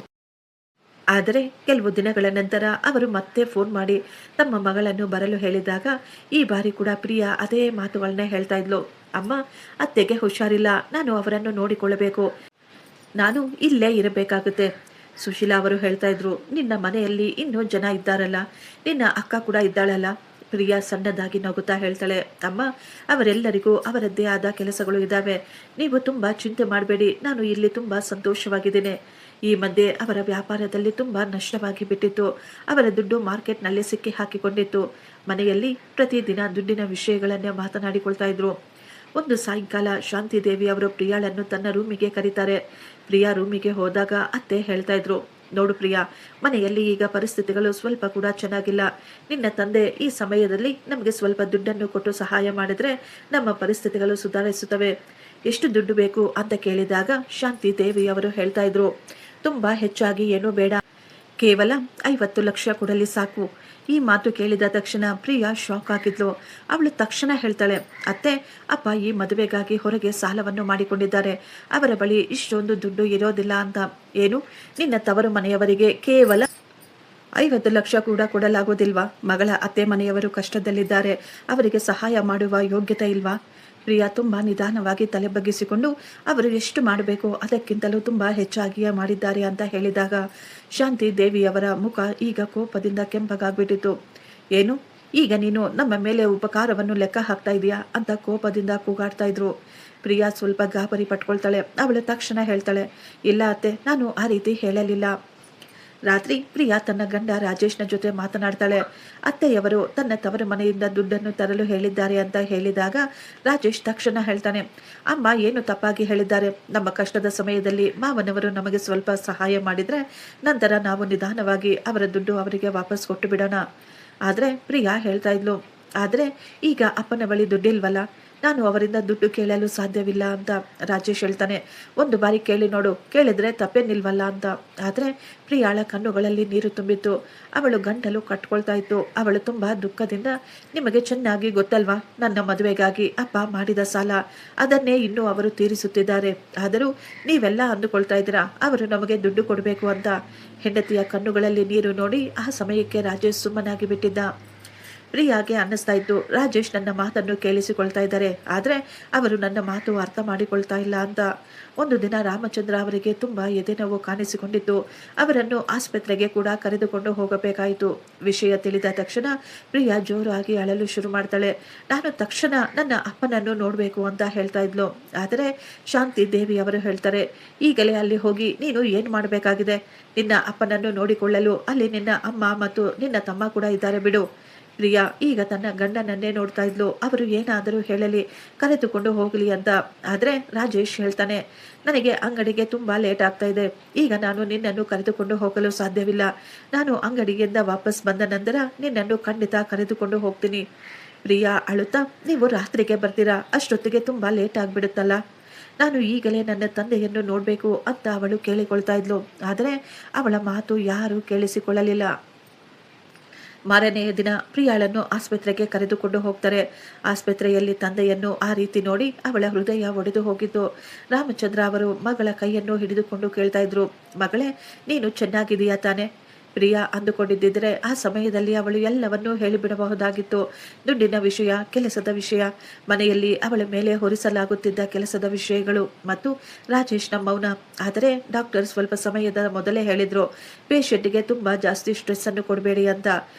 ಆದರೆ ಕೆಲವು ದಿನಗಳ ನಂತರ ಅವರು ಮತ್ತೆ ಫೋನ್ ಮಾಡಿ ತಮ್ಮ ಮಗಳನ್ನು ಬರಲು ಹೇಳಿದಾಗ ಈ ಬಾರಿ ಕೂಡ ಪ್ರಿಯಾ ಅದೇ ಮಾತುಗಳನ್ನ ಹೇಳ್ತಾ ಇದ್ಲು. ಅಮ್ಮ, ಅತ್ತೆಗೆ ಹುಷಾರಿಲ್ಲ, ನಾನು ಅವರನ್ನು ನೋಡಿಕೊಳ್ಳಬೇಕು, ನಾನು ಇಲ್ಲೇ ಇರಬೇಕಾಗುತ್ತೆ. ಸುಶೀಲಾ ಅವರು ಹೇಳ್ತಾ ಇದ್ರು, ನಿನ್ನ ಮನೆಯಲ್ಲಿ ಇನ್ನೂ ಜನ ಇದ್ದಾರಲ್ಲ, ನಿನ್ನ ಅಕ್ಕ ಕೂಡ ಇದ್ದಾಳಲ್ಲ. ಪ್ರಿಯಾ ಸಣ್ಣದಾಗಿ ನಗುತ್ತಾ ಹೇಳ್ತಾಳೆ, ಅಮ್ಮ, ಅವರೆಲ್ಲರಿಗೂ ಅವರದ್ದೇ ಆದ ಕೆಲಸಗಳು ಇದ್ದಾವೆ. ನೀವು ತುಂಬ ಚಿಂತೆ ಮಾಡಬೇಡಿ, ನಾನು ಇಲ್ಲಿ ತುಂಬ ಸಂತೋಷವಾಗಿದ್ದೇನೆ. ಈ ಮಧ್ಯೆ ಅವರ ವ್ಯಾಪಾರದಲ್ಲಿ ತುಂಬ ನಷ್ಟವಾಗಿ ಬಿಟ್ಟಿತ್ತು. ಅವರ ದುಡ್ಡು ಮಾರ್ಕೆಟ್ನಲ್ಲಿ ಸಿಕ್ಕಿ ಹಾಕಿಕೊಂಡಿತ್ತು. ಮನೆಯಲ್ಲಿ ಪ್ರತಿದಿನ ದುಡ್ಡಿನ ವಿಷಯಗಳನ್ನೇ ಮಾತನಾಡಿಕೊಳ್ತಾ ಇದ್ರು. ಒಂದು ಸಾಯಂಕಾಲ ಶಾಂತಿ ದೇವಿ ಅವರು ಪ್ರಿಯಾಳನ್ನು ತನ್ನ ರೂಮಿಗೆ ಕರೀತಾರೆ. ಪ್ರಿಯಾ ರೂಮಿಗೆ ಹೋದಾಗ ಅತ್ತೆ ಹೇಳ್ತಾ ಇದ್ರು, ನೋಡು ಪ್ರಿಯಾ, ಮನೆಯಲ್ಲಿ ಈಗ ಪರಿಸ್ಥಿತಿಗಳು ಸ್ವಲ್ಪ ಕೂಡ ಚೆನ್ನಾಗಿಲ್ಲ. ನಿನ್ನ ತಂದೆ ಈ ಸಮಯದಲ್ಲಿ ನಮಗೆ ಸ್ವಲ್ಪ ದುಡ್ಡನ್ನು ಕೊಟ್ಟು ಸಹಾಯ ಮಾಡಿದ್ರೆ ನಮ್ಮ ಪರಿಸ್ಥಿತಿಗಳು ಸುಧಾರಿಸುತ್ತವೆ. ಎಷ್ಟು ದುಡ್ಡು ಬೇಕು ಅಂತ ಕೇಳಿದಾಗ ಶಾಂತಿ ದೇವಿ ಅವರು ಹೇಳ್ತಾ ಇದ್ರು, ತುಂಬ ಹೆಚ್ಚಾಗಿ ಏನೂ ಬೇಡ, ಕೇವಲ 50 ಲಕ್ಷ ಕೊಡಲಿ ಸಾಕು. ಈ ಮಾತು ಕೇಳಿದ ತಕ್ಷಣ ಪ್ರಿಯಾ ಶಾಕ್ ಆಗಿದ್ಲು. ಅವಳು ತಕ್ಷಣ ಹೇಳ್ತಾಳೆ, ಅತ್ತೆ, ಅಪ್ಪ ಈ ಮದುವೆಗಾಗಿ ಹೊರಗೆ ಸಾಲವನ್ನು ಮಾಡಿಕೊಂಡಿದ್ದಾರೆ. ಅವರ ಬಳಿ ಇಷ್ಟೊಂದು ದುಡ್ಡು ಇರೋದಿಲ್ಲ ಅಂತ. ಏನು, ನಿನ್ನ ತವರು ಮನೆಯವರಿಗೆ ಕೇವಲ 50 ಲಕ್ಷ ಕೂಡ ಕೊಡಲಾಗೋದಿಲ್ವಾ? ಮಗಳ ಅತ್ತೆ ಮನೆಯವರು ಕಷ್ಟದಲ್ಲಿದ್ದಾರೆ, ಅವರಿಗೆ ಸಹಾಯ ಮಾಡುವ ಯೋಗ್ಯತೆ ಇಲ್ವಾ? ಪ್ರಿಯಾ ತುಂಬ ನಿಧಾನವಾಗಿ ತಲೆ ಬಗ್ಗಿಸಿಕೊಂಡು ಅವರು ಎಷ್ಟು ಮಾಡಬೇಕೋ ಅದಕ್ಕಿಂತಲೂ ತುಂಬ ಹೆಚ್ಚಾಗಿಯೇ ಮಾಡಿದ್ದಾರೆ ಅಂತ ಹೇಳಿದಾಗ ಶಾಂತಿ ದೇವಿಯವರ ಮುಖ ಈಗ ಕೋಪದಿಂದ ಕೆಂಪಗಾಗ್ಬಿಟ್ಟಿತ್ತು. ಏನು, ಈಗ ನೀನು ನಮ್ಮ ಮೇಲೆ ಉಪಕಾರವನ್ನು ಲೆಕ್ಕ ಹಾಕ್ತಾ ಇದೆಯಾ ಅಂತ ಕೋಪದಿಂದ ಕೂಗಾಡ್ತಾ ಇದ್ರು. ಪ್ರಿಯಾ ಸ್ವಲ್ಪ ಗಾಬರಿ ಪಟ್ಕೊಳ್ತಾಳೆ. ಅವಳು ತಕ್ಷಣ ಹೇಳ್ತಾಳೆ, ಇಲ್ಲ ಅತ್ತೆ, ನಾನು ಆ ರೀತಿ ಹೇಳಲಿಲ್ಲ. ರಾತ್ರಿ ಪ್ರಿಯಾ ತನ್ನ ಗಂಡ ರಾಜೇಶ್ನ ಜೊತೆ ಮಾತನಾಡ್ತಾಳೆ. ಅತ್ತೆಯವರು ತನ್ನ ತವರು ಮನೆಯಿಂದ ದುಡ್ಡನ್ನು ತರಲು ಹೇಳಿದ್ದಾರೆ ಅಂತ ಹೇಳಿದಾಗ ರಾಜೇಶ್ ತಕ್ಷಣ ಹೇಳ್ತಾನೆ, ಅಮ್ಮ ಏನು ತಪ್ಪಾಗಿ ಹೇಳಿದ್ದಾರೆ. ನಮ್ಮ ಕಷ್ಟದ ಸಮಯದಲ್ಲಿ ಮಾವನವರು ನಮಗೆ ಸ್ವಲ್ಪ ಸಹಾಯ ಮಾಡಿದರೆ ನಂತರ ನಾವು ನಿಧಾನವಾಗಿ ಅವರ ದುಡ್ಡು ಅವರಿಗೆ ವಾಪಸ್ ಕೊಟ್ಟು ಬಿಡೋಣ. ಆದರೆ ಪ್ರಿಯಾ ಹೇಳ್ತಾ ಇದ್ಲು, ಆದರೆ ಈಗ ಅಪ್ಪನ ಬಳಿ ದುಡ್ಡಿಲ್ವಲ್ಲ, ನಾನು ಅವರಿಂದ ದುಡ್ಡು ಕೇಳಲು ಸಾಧ್ಯವಿಲ್ಲ ಅಂತ ರಾಜೇಶ್ ಹೇಳ್ತಾನೆ. ಒಂದು ಬಾರಿ ಕೇಳಿ ನೋಡು, ಕೇಳಿದ್ರೆ ತಪ್ಪೇನಿಲ್ವಲ್ಲ ಅಂತ. ಆದರೆ ಪ್ರಿಯಾಳ ಕಣ್ಣುಗಳಲ್ಲಿ ನೀರು ತುಂಬಿತ್ತು. ಅವಳು ಗಂಟಲು ಕಟ್ಕೊಳ್ತಾ ಇತ್ತು. ಅವಳು ತುಂಬ ದುಃಖದಿಂದ, ನಿಮಗೆ ಚೆನ್ನಾಗಿ ಗೊತ್ತಲ್ವಾ, ನನ್ನ ಮದುವೆಗಾಗಿ ಅಪ್ಪ ಮಾಡಿದ ಸಾಲ, ಅದನ್ನೇ ಇನ್ನೂ ಅವರು ತೀರಿಸುತ್ತಿದ್ದಾರೆ. ಆದರೂ ನೀವೆಲ್ಲ ಅಂದುಕೊಳ್ತಾ ಇದ್ದೀರಾ ಅವರು ನಮಗೆ ದುಡ್ಡು ಕೊಡಬೇಕು ಅಂತ. ಹೆಂಡತಿಯ ಕಣ್ಣುಗಳಲ್ಲಿ ನೀರು ನೋಡಿ ಆ ಸಮಯಕ್ಕೆ ರಾಜೇಶ್ ಸುಮ್ಮನಾಗಿ ಬಿಟ್ಟಿದ್ದ. ಪ್ರಿಯಾಗೆ ಅನ್ನಿಸ್ತಾ ಇತ್ತು, ರಾಜೇಶ್ ನನ್ನ ಮಾತನ್ನು ಕೇಳಿಸಿಕೊಳ್ತಾ ಇದ್ದಾರೆ, ಆದರೆ ಅವರು ನನ್ನ ಮಾತು ಅರ್ಥ ಮಾಡಿಕೊಳ್ತಾ ಇಲ್ಲ ಅಂತ. ಒಂದು ದಿನ ರಾಮಚಂದ್ರ ಅವರಿಗೆ ತುಂಬ ಎದೆನೋವು ಕಾಣಿಸಿಕೊಂಡಿತ್ತು. ಅವರನ್ನು ಆಸ್ಪತ್ರೆಗೆ ಕೂಡ ಕರೆದುಕೊಂಡು ಹೋಗಬೇಕಾಯಿತು. ವಿಷಯ ತಿಳಿದ ತಕ್ಷಣ ಪ್ರಿಯಾ ಜೋರಾಗಿ ಅಳಲು ಶುರು ಮಾಡ್ತಾಳೆ. ನಾನು ತಕ್ಷಣ ನನ್ನ ಅಪ್ಪನನ್ನು ನೋಡಬೇಕು ಅಂತ ಹೇಳ್ತಾ ಇದ್ಲು. ಆದರೆ ಶಾಂತಿ ದೇವಿ ಅವರು ಹೇಳ್ತಾರೆ, ಈಗಲೇ ಅಲ್ಲಿ ಹೋಗಿ ನೀನು ಏನು ಮಾಡಬೇಕಾಗಿದೆ? ನಿನ್ನ ಅಪ್ಪನನ್ನು ನೋಡಿಕೊಳ್ಳಲು ಅಲ್ಲಿ ನಿನ್ನ ಅಮ್ಮ ಮತ್ತು ನಿನ್ನ ತಮ್ಮ ಕೂಡ ಇದ್ದಾರೆ ಬಿಡು. ಪ್ರಿಯಾ ಈಗ ತನ್ನ ಗಂಡನನ್ನೇ ನೋಡ್ತಾ ಇದ್ಲು. ಅವರು ಏನಾದರೂ ಹೇಳಲಿ, ಕರೆದುಕೊಂಡು ಹೋಗಲಿ ಅಂತ. ಆದರೆ ರಾಜೇಶ್ ಹೇಳ್ತಾನೆ, ನನಗೆ ಅಂಗಡಿಗೆ ತುಂಬ ಲೇಟ್ ಆಗ್ತಾ ಇದೆ, ಈಗ ನಾನು ನಿನ್ನನ್ನು ಕರೆದುಕೊಂಡು ಹೋಗಲು ಸಾಧ್ಯವಿಲ್ಲ. ನಾನು ಅಂಗಡಿಯಿಂದ ವಾಪಸ್ ಬಂದ ನಂತರ ನಿನ್ನನ್ನು ಖಂಡಿತ ಕರೆದುಕೊಂಡು ಹೋಗ್ತೀನಿ. ಪ್ರಿಯಾ ಅಳುತ್ತಾ, ನೀವು ರಾತ್ರಿಗೆ ಬರ್ತೀರಾ, ಅಷ್ಟೊತ್ತಿಗೆ ತುಂಬ ಲೇಟ್ ಆಗಿಬಿಡುತ್ತಲ್ಲ, ನಾನು ಈಗಲೇ ನನ್ನ ತಂದೆಯನ್ನು ನೋಡಬೇಕು ಅಂತ ಅವಳು ಕೇಳಿಕೊಳ್ತಾ ಇದ್ಲು. ಆದರೆ ಅವಳ ಮಾತು ಯಾರೂ ಕೇಳಿಸಿಕೊಳ್ಳಲಿಲ್ಲ. ಮಾರನೆಯ ದಿನ ಪ್ರಿಯಾಳನ್ನು ಆಸ್ಪತ್ರೆಗೆ ಕರೆದುಕೊಂಡು ಹೋಗ್ತಾರೆ. ಆಸ್ಪತ್ರೆಯಲ್ಲಿ ತಂದೆಯನ್ನು ಆ ರೀತಿ ನೋಡಿ ಅವಳ ಹೃದಯ ಒಡೆದು ಹೋಗಿತ್ತು. ರಾಮಚಂದ್ರ ಅವರು ಮಗಳ ಕೈಯನ್ನು ಹಿಡಿದುಕೊಂಡು ಕೇಳ್ತಾ ಇದ್ರು, ಮಗಳೇ, ನೀನು ಚೆನ್ನಾಗಿದೆಯಾ ತಾನೆ? ಪ್ರಿಯಾ ಅಂದುಕೊಂಡಿದ್ದರೆ ಆ ಸಮಯದಲ್ಲಿ ಅವಳು ಎಲ್ಲವನ್ನೂ ಹೇಳಿಬಿಡಬಹುದಾಗಿತ್ತು. ದುಡ್ಡಿನ ವಿಷಯ, ಕೆಲಸದ ವಿಷಯ, ಮನೆಯಲ್ಲಿ ಅವಳ ಮೇಲೆ ಹೊರಿಸಲಾಗುತ್ತಿದ್ದ ಕೆಲಸದ ವಿಷಯಗಳು ಮತ್ತು ರಾಜೇಶ್ನ ಮೌನ. ಆದರೆ ಡಾಕ್ಟರ್ ಸ್ವಲ್ಪ ಸಮಯದ ಮೊದಲೇ ಹೇಳಿದ್ರು, ಪೇಷಂಟ್ಗೆ ತುಂಬಾ ಜಾಸ್ತಿ ಸ್ಟ್ರೆಸ್ ಅನ್ನು ಕೊಡಬೇಡಿ ಅಂತ.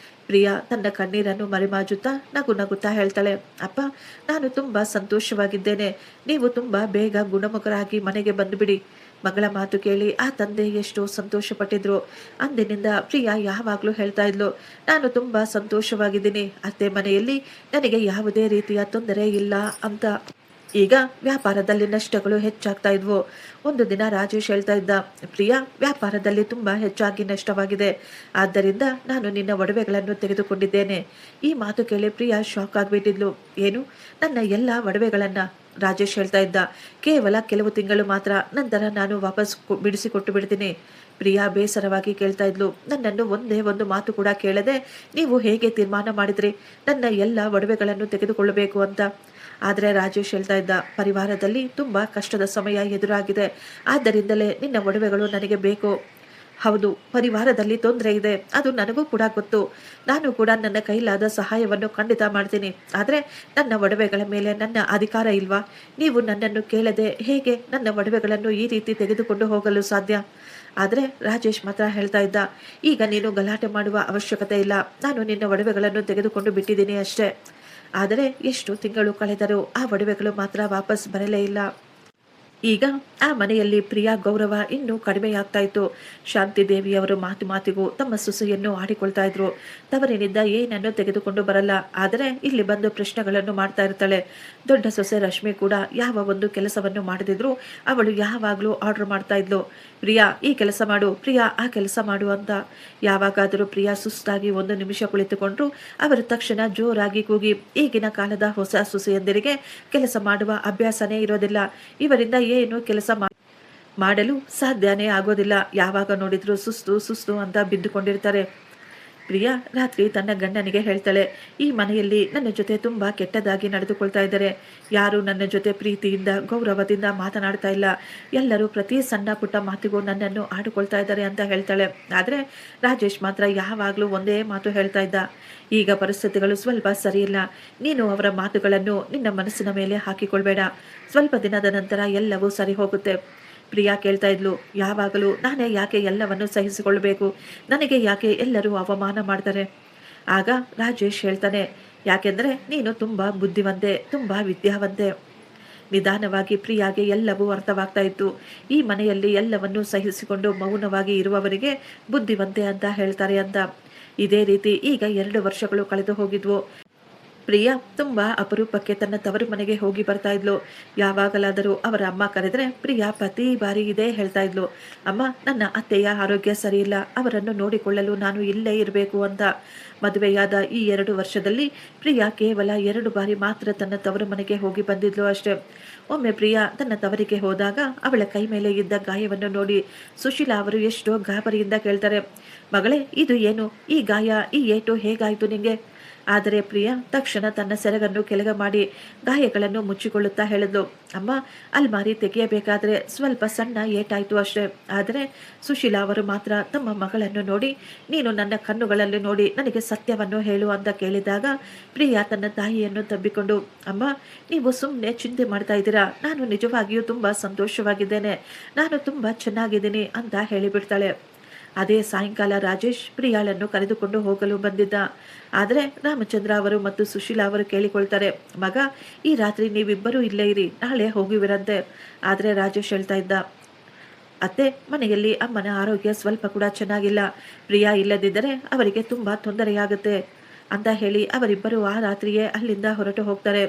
ಪ್ರಿಯಾ ತನ್ನ ಕಣ್ಣೀರನ್ನು ಮರೆಮಾಚುತ್ತಾ ನಗು ನಗುತ್ತಾ ಹೇಳ್ತಾಳೆ, ಅಪ್ಪ, ನಾನು ತುಂಬಾ ಸಂತೋಷವಾಗಿದ್ದೇನೆ. ನೀವು ತುಂಬಾ ಬೇಗ ಗುಣಮುಖರಾಗಿ ಮನೆಗೆ ಬಂದುಬಿಡಿ. ಮಗಳ ಮಾತು ಕೇಳಿ ಆ ತಂದೆ ಎಷ್ಟು ಸಂತೋಷಪಟ್ಟಿದ್ರು. ಅಂದಿನಿಂದ ಪ್ರಿಯಾ ಯಾವಾಗಲೂ ಹೇಳ್ತಾ ಇದ್ಲು, ನಾನು ತುಂಬಾ ಸಂತೋಷವಾಗಿದ್ದೀನಿ ಅತ್ತೆ, ಮನೆಯಲ್ಲಿ ನನಗೆ ಯಾವುದೇ ರೀತಿಯ ತೊಂದರೆ ಇಲ್ಲ ಅಂತ. ಈಗ ವ್ಯಾಪಾರದಲ್ಲಿ ನಷ್ಟಗಳು ಹೆಚ್ಚಾಗ್ತಾ ಇದ್ವು. ಒಂದು ದಿನ ರಾಜೇಶ್ ಹೇಳ್ತಾ ಇದ್ದ, ಪ್ರಿಯಾ, ವ್ಯಾಪಾರದಲ್ಲಿ ತುಂಬಾ ಹೆಚ್ಚಾಗಿ ನಷ್ಟವಾಗಿದೆ, ಆದ್ದರಿಂದ ನಾನು ನಿನ್ನ ಒಡವೆಗಳನ್ನು ತೆಗೆದುಕೊಂಡಿದ್ದೇನೆ. ಈ ಮಾತು ಕೇಳಿ ಪ್ರಿಯಾ ಶಾಕ್ ಆಗ್ಬಿಟ್ಟಿದ್ಲು. ಏನು, ನನ್ನ ಎಲ್ಲ ಒಡವೆಗಳನ್ನ? ರಾಜೇಶ್ ಹೇಳ್ತಾ ಇದ್ದ, ಕೇವಲ ಕೆಲವು ತಿಂಗಳು ಮಾತ್ರ, ನಂತರ ನಾನು ವಾಪಸ್ ಬಿಡಿಸಿಕೊಟ್ಟು ಬಿಡ್ತೀನಿ. ಪ್ರಿಯಾ ಬೇಸರವಾಗಿ ಕೇಳ್ತಾ ಇದ್ಲು, ನನ್ನನ್ನು ಒಂದೇ ಒಂದು ಮಾತು ಕೂಡ ಕೇಳದೆ ನೀವು ಹೇಗೆ ತೀರ್ಮಾನ ಮಾಡಿದ್ರಿ ನನ್ನ ಎಲ್ಲ ಒಡವೆಗಳನ್ನು ತೆಗೆದುಕೊಳ್ಳಬೇಕು ಅಂತ? ಆದರೆ ರಾಜೇಶ್ ಹೇಳ್ತಾ ಇದ್ದ, ಪರಿವಾರದಲ್ಲಿ ತುಂಬಾ ಕಷ್ಟದ ಸಮಯ ಎದುರಾಗಿದೆ, ಆದ್ದರಿಂದಲೇ ನಿನ್ನ ಒಡವೆಗಳು ನನಗೆ ಬೇಕು. ಹೌದು, ಪರಿವಾರದಲ್ಲಿ ತೊಂದರೆ ಇದೆ, ಅದು ನನಗೂ ಕೂಡ ಗೊತ್ತು. ನಾನು ಕೂಡ ನನ್ನ ಕೈಲಾದ ಸಹಾಯವನ್ನು ಖಂಡಿತ ಮಾಡ್ತೀನಿ. ಆದರೆ ನನ್ನ ಒಡವೆಗಳ ಮೇಲೆ ನನ್ನ ಅಧಿಕಾರ ಇಲ್ವಾ? ನೀವು ನನ್ನನ್ನು ಕೇಳದೆ ಹೇಗೆ ನನ್ನ ಒಡವೆಗಳನ್ನು ಈ ರೀತಿ ತೆಗೆದುಕೊಂಡು ಹೋಗಲು ಸಾಧ್ಯ? ಆದರೆ ರಾಜೇಶ್ ಮಾತ್ರ ಹೇಳ್ತಾ ಇದ್ದ, ಈಗ ನೀನು ಗಲಾಟೆ ಮಾಡುವ ಅವಶ್ಯಕತೆ ಇಲ್ಲ, ನಾನು ನಿನ್ನ ಒಡವೆಗಳನ್ನು ತೆಗೆದುಕೊಂಡು ಬಿಟ್ಟಿದ್ದೀನಿ ಅಷ್ಟೇ. ಆದರೆ ಎಷ್ಟು ತಿಂಗಳು ಕಳೆದರೂ ಆ ಒಡವೆಗಳು ಮಾತ್ರ ವಾಪಸ್ ಬರಲೇ ಇಲ್ಲ. ಈಗ ಆ ಮನೆಯಲ್ಲಿ ಪ್ರಿಯಾ ಗೌರವ ಇನ್ನೂ ಕಡಿಮೆಯಾಗ್ತಾ ಇತ್ತು. ಶಾಂತಿ ದೇವಿಯವರು ಮಾತು ಮಾತಿಗೂ ತಮ್ಮ ಸೊಸೆಯನ್ನು ಆಡಿಕೊಳ್ತಾ ಇದ್ರು. ತವರಿನಿಂದ ಏನನ್ನು ತೆಗೆದುಕೊಂಡು ಬರಲ್ಲ, ಆದರೆ ಇಲ್ಲಿ ಬಂದು ಪ್ರಶ್ನೆಗಳನ್ನು ಮಾಡ್ತಾ ಇರ್ತಾಳೆ. ದೊಡ್ಡ ಸೊಸೆ ರಶ್ಮಿ ಕೂಡ ಯಾವ ಒಂದು ಕೆಲಸವನ್ನು ಮಾಡದಿದ್ರು ಅವಳು ಯಾವಾಗಲೂ ಆರ್ಡರ್ ಮಾಡ್ತಾ ಇದ್ಲು, ಪ್ರಿಯಾ ಈ ಕೆಲಸ ಮಾಡು, ಪ್ರಿಯಾ ಆ ಕೆಲಸ ಮಾಡು ಅಂತ. ಯಾವಾಗಾದರೂ ಪ್ರಿಯಾ ಸುಸ್ತಾಗಿ ಒಂದು ನಿಮಿಷ ಕುಳಿತುಕೊಂಡ್ರು ಅವರು ತಕ್ಷಣ ಜೋರಾಗಿ ಕೂಗಿ, ಈಗಿನ ಕಾಲದ ಹೊಸ ಸೊಸೆಯಂದಿರಿಗೆ ಕೆಲಸ ಮಾಡುವ ಅಭ್ಯಾಸನೇ ಇರೋದಿಲ್ಲ, ಇವರಿಂದ ಏನು ಕೆಲಸ ಮಾಡಲು ಸಾಧ್ಯನೇ ಆಗೋದಿಲ್ಲ, ಯಾವಾಗ ನೋಡಿದ್ರು ಸುಸ್ತು ಸುಸ್ತು ಅಂತ ಬಿದ್ದುಕೊಂಡಿರ್ತಾರೆ. ಪ್ರಿಯಾ ರಾತ್ರಿ ತನ್ನ ಗಂಡನಿಗೆ ಹೇಳ್ತಾಳೆ, ಈ ಮನೆಯಲ್ಲಿ ನನ್ನ ಜೊತೆ ತುಂಬಾ ಕೆಟ್ಟದಾಗಿ ನಡೆದುಕೊಳ್ತಾ ಇದ್ದಾರೆ. ಯಾರು ನನ್ನ ಜೊತೆ ಪ್ರೀತಿಯಿಂದ ಗೌರವದಿಂದ ಮಾತನಾಡ್ತಾ ಇಲ್ಲ, ಎಲ್ಲರೂ ಪ್ರತಿ ಸಣ್ಣ ಪುಟ್ಟ ಮಾತಿಗೂ ನನ್ನನ್ನು ಆಡಿಕೊಳ್ತಾ ಇದ್ದಾರೆ ಅಂತ ಹೇಳ್ತಾಳೆ. ಆದರೆ ರಾಜೇಶ್ ಮಾತ್ರ ಯಾವಾಗಲೂ ಒಂದೇ ಮಾತು ಹೇಳ್ತಾ ಇದ್ದ, ಈಗ ಪರಿಸ್ಥಿತಿಗಳು ಸ್ವಲ್ಪ ಸರಿಯಿಲ್ಲ, ನೀನು ಅವರ ಮಾತುಗಳನ್ನು ನಿನ್ನ ಮನಸ್ಸಿನ ಮೇಲೆ ಹಾಕಿಕೊಳ್ಬೇಡ, ಸ್ವಲ್ಪ ದಿನದ ನಂತರ ಎಲ್ಲವೂ ಸರಿ ಹೋಗುತ್ತೆ. ಪ್ರಿಯಾ ಕೇಳ್ತಾ ಇದ್ಲು, ಯಾವಾಗಲೂ ನಾನೇ ಯಾಕೆ ಎಲ್ಲವನ್ನು ಸಹಿಸಿಕೊಳ್ಳಬೇಕು, ನನಗೆ ಯಾಕೆ ಎಲ್ಲರೂ ಅವಮಾನ ಮಾಡ್ತಾರೆ? ಆಗ ರಾಜೇಶ್ ಹೇಳ್ತಾನೆ, ಯಾಕೆಂದರೆ ನೀನು ತುಂಬ ಬುದ್ಧಿವಂತೆ, ತುಂಬ ವಿದ್ಯಾವಂತೆ. ನಿಧಾನವಾಗಿ ಪ್ರಿಯಾಗೆ ಎಲ್ಲವೂ ಅರ್ಥವಾಗ್ತಾ ಇತ್ತು. ಈ ಮನೆಯಲ್ಲಿ ಎಲ್ಲವನ್ನೂ ಸಹಿಸಿಕೊಂಡು ಮೌನವಾಗಿ ಇರುವವರಿಗೆ ಬುದ್ಧಿವಂತೆ ಅಂತ ಹೇಳ್ತಾರೆ ಅಂತ. ಇದೇ ರೀತಿ ಈಗ 2 ವರ್ಷಗಳು ಕಳೆದು ಹೋಗಿದ್ವು. ಪ್ರಿಯಾ ತುಂಬಾ ಅಪರೂಪಕ್ಕೆ ತನ್ನ ತವರು ಮನೆಗೆ ಹೋಗಿ ಬರ್ತಾ ಇದ್ಲು. ಯಾವಾಗಲಾದರೂ ಅವರ ಅಮ್ಮ ಕರೆದ್ರೆ ಪ್ರಿಯಾ ಪ್ರತಿ ಬಾರಿ ಇದೇ ಹೇಳ್ತಾ ಇದ್ಲು, ಅಮ್ಮ, ನನ್ನ ಅತ್ತೆಯ ಆರೋಗ್ಯ ಸರಿಯಿಲ್ಲ, ಅವರನ್ನು ನೋಡಿಕೊಳ್ಳಲು ನಾನು ಇಲ್ಲೇ ಇರಬೇಕು ಅಂತ. ಮದುವೆಯಾದ ಈ 2 ವರ್ಷದಲ್ಲಿ ಪ್ರಿಯಾ ಕೇವಲ 2 ಬಾರಿ ಮಾತ್ರ ತನ್ನ ತವರು ಮನೆಗೆ ಹೋಗಿ ಬಂದಿದ್ಲು ಅಷ್ಟೇ. ಒಮ್ಮೆ ಪ್ರಿಯಾ ತನ್ನ ತವರಿಗೆ ಹೋದಾಗ ಅವಳ ಕೈ ಮೇಲೆ ಇದ್ದ ಗಾಯವನ್ನು ನೋಡಿ ಸುಶೀಲಾ ಅವರು ಎಷ್ಟೋ ಗಾಬರಿಯಿಂದ ಕೇಳ್ತಾರೆ, ಮಗಳೇ, ಇದು ಏನು, ಈ ಗಾಯ, ಈ ಏಟು ಹೇಗಾಯ್ತು ನಿಂಗೆ? ಆದರೆ ಪ್ರಿಯಾ ತಕ್ಷಣ ತನ್ನ ಸೆರಗನ್ನು ಕೆಳಗೆ ಮಾಡಿ ಗಾಯಗಳನ್ನು ಮುಚ್ಚಿಕೊಳ್ಳುತ್ತಾ ಹೇಳಿದ್ಲು, ಅಮ್ಮ, ಅಲ್ಮಾರಿ ತೆಗೆಯಬೇಕಾದ್ರೆ ಸ್ವಲ್ಪ ಸಣ್ಣ ಏಟಾಯಿತು ಅಷ್ಟೇ. ಆದರೆ ಸುಶೀಲಾ ಅವರು ಮಾತ್ರ ತಮ್ಮ ಮಗಳನ್ನು ನೋಡಿ, ನೀನು ನನ್ನ ಕಣ್ಣುಗಳಲ್ಲಿ ನೋಡಿ ನನಗೆ ಸತ್ಯವನ್ನು ಹೇಳು ಅಂತ ಕೇಳಿದಾಗ ಪ್ರಿಯಾ ತನ್ನ ತಾಯಿಯನ್ನು ತಬ್ಬಿಕೊಂಡು, ಅಮ್ಮ, ನೀವು ಸುಮ್ಮನೆ ಚಿಂತೆ ಮಾಡ್ತಾ ಇದ್ದೀರಾ, ನಾನು ನಿಜವಾಗಿಯೂ ತುಂಬ ಸಂತೋಷವಾಗಿದ್ದೇನೆ, ನಾನು ತುಂಬ ಚೆನ್ನಾಗಿದ್ದೀನಿ ಅಂತ ಹೇಳಿಬಿಡ್ತಾಳೆ. ಅದೇ ಸಾಯಂಕಾಲ ರಾಜೇಶ್ ಪ್ರಿಯಾಳನ್ನು ಕರೆದುಕೊಂಡು ಹೋಗಲು ಬಂದಿದ್ದ. ಆದರೆ ರಾಮಚಂದ್ರ ಅವರು ಮತ್ತು ಸುಶೀಲಾ ಅವರು ಕೇಳಿಕೊಳ್ತಾರೆ, ಮಗ, ಈ ರಾತ್ರಿ ನೀವಿಬ್ಬರೂ ಇಲ್ಲೇ ಇರಿ, ನಾಳೆ ಹೋಗುವಿರಂತೆ. ಆದರೆ ರಾಜೇಶ್ ಹೇಳ್ತಾ ಇದ್ದ, ಅತ್ತೆ, ಮನೆಯಲ್ಲಿ ಅಮ್ಮನ ಆರೋಗ್ಯ ಸ್ವಲ್ಪ ಕೂಡ ಚೆನ್ನಾಗಿಲ್ಲ, ಪ್ರಿಯಾ ಇಲ್ಲದಿದ್ದರೆ ಅವರಿಗೆ ತುಂಬ ತೊಂದರೆಯಾಗುತ್ತೆ ಅಂತ ಹೇಳಿ ಅವರಿಬ್ಬರು ಆ ರಾತ್ರಿಯೇ ಅಲ್ಲಿಂದ ಹೊರಟು ಹೋಗ್ತಾರೆ.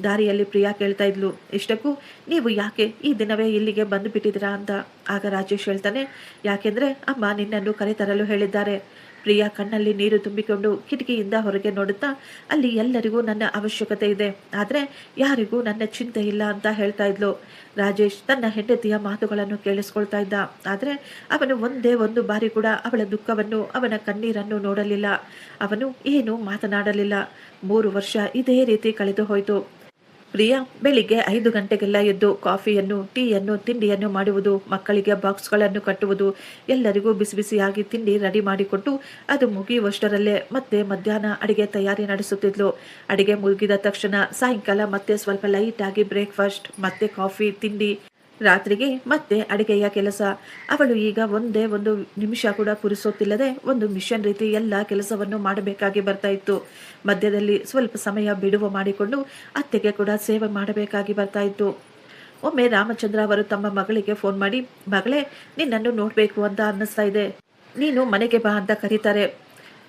ದಾರಿಯಲ್ಲಿ ಪ್ರಿಯಾ ಕೇಳ್ತಾ ಇದ್ಲು, ಇಷ್ಟಕ್ಕೂ ನೀವು ಯಾಕೆ ಈ ದಿನವೇ ಇಲ್ಲಿಗೆ ಬಂದು ಬಿಟ್ಟಿದ್ದೀರಾ ಅಂತ. ಆಗ ರಾಜೇಶ್ ಹೇಳ್ತಾನೆ, ಯಾಕೆಂದರೆ ಅಮ್ಮ ನಿನ್ನನ್ನು ಕರೆತರಲು ಹೇಳಿದ್ದಾರೆ. ಪ್ರಿಯಾ ಕಣ್ಣಲ್ಲಿ ನೀರು ತುಂಬಿಕೊಂಡು ಕಿಟಕಿಯಿಂದ ಹೊರಗೆ ನೋಡುತ್ತಾ, ಅಲ್ಲಿ ಎಲ್ಲರಿಗೂ ನನ್ನ ಅವಶ್ಯಕತೆ ಇದೆ, ಆದರೆ ಯಾರಿಗೂ ನನ್ನ ಚಿಂತೆ ಇಲ್ಲ ಅಂತ ಹೇಳ್ತಾ ಇದ್ಲು. ರಾಜೇಶ್ ತನ್ನ ಹೆಂಡತಿಯ ಮಾತುಗಳನ್ನು ಕೇಳಿಸ್ಕೊಳ್ತಾ ಇದ್ದ, ಆದರೆ ಅವನು ಒಂದೇ ಒಂದು ಬಾರಿ ಕೂಡ ಅವಳ ದುಃಖವನ್ನು, ಅವನ ಕಣ್ಣೀರನ್ನು ನೋಡಲಿಲ್ಲ. ಅವನು ಏನೂ ಮಾತನಾಡಲಿಲ್ಲ. 3 ವರ್ಷ ಇದೇ ರೀತಿ ಕಳೆದು ಹೋಯಿತು. ಪ್ರಿಯಾ ಬೆಳಿಗ್ಗೆ 5 ಗಂಟೆಗೆಲ್ಲ ಎದ್ದು ಕಾಫಿಯನ್ನು, ಟೀಯನ್ನು, ತಿಂಡಿಯನ್ನು ಮಾಡುವುದು, ಮಕ್ಕಳಿಗೆ ಬಾಕ್ಸ್ಗಳನ್ನು ಕಟ್ಟುವುದು, ಎಲ್ಲರಿಗೂ ಬಿಸಿ ಬಿಸಿಯಾಗಿ ತಿಂಡಿ ರೆಡಿ ಮಾಡಿಕೊಟ್ಟು ಅದು ಮುಗಿಯುವಷ್ಟರಲ್ಲೇ ಮತ್ತೆ ಮಧ್ಯಾಹ್ನ ಅಡಿಗೆ ತಯಾರಿ ನಡೆಸುತ್ತಿದ್ಲು. ಅಡಿಗೆ ಮುಗಿದ ತಕ್ಷಣ ಸಾಯಂಕಾಲ ಮತ್ತೆ ಸ್ವಲ್ಪ ಲೈಟ್ ಆಗಿ ಬ್ರೇಕ್ಫಾಸ್ಟ್, ಮತ್ತೆ ಕಾಫಿ, ತಿಂಡಿ, ರಾತ್ರಿಗೆ ಮತ್ತೆ ಅಡಿಗೆಯ ಕೆಲಸ. ಅವಳು ಈಗ ಒಂದೇ ಒಂದು ನಿಮಿಷ ಕೂಡ ಪುರುಸೊತ್ತಿಲ್ಲದೆ ಒಂದು ಮಿಷನ್ ರೀತಿ ಎಲ್ಲ ಕೆಲಸವನ್ನು ಮಾಡಬೇಕಾಗಿ ಬರ್ತಾ ಇತ್ತು. ಮಧ್ಯದಲ್ಲಿ ಸ್ವಲ್ಪ ಸಮಯ ಬಿಡುವು ಮಾಡಿಕೊಂಡು ಅತ್ತೆಗೆ ಕೂಡ ಸೇವೆ ಮಾಡಬೇಕಾಗಿ ಬರ್ತಾ ಇತ್ತು. ಒಮ್ಮೆ ರಾಮಚಂದ್ರ ಅವರು ತಮ್ಮ ಮಗಳಿಗೆ ಫೋನ್ ಮಾಡಿ, ಮಗಳೇ, ನಿನ್ನನ್ನು ನೋಡಬೇಕು ಅಂತ ಅನ್ನಿಸ್ತಾ ಇದೆ, ನೀನು ಮನೆಗೆ ಬಾ ಅಂತ ಕರೀತಾರೆ.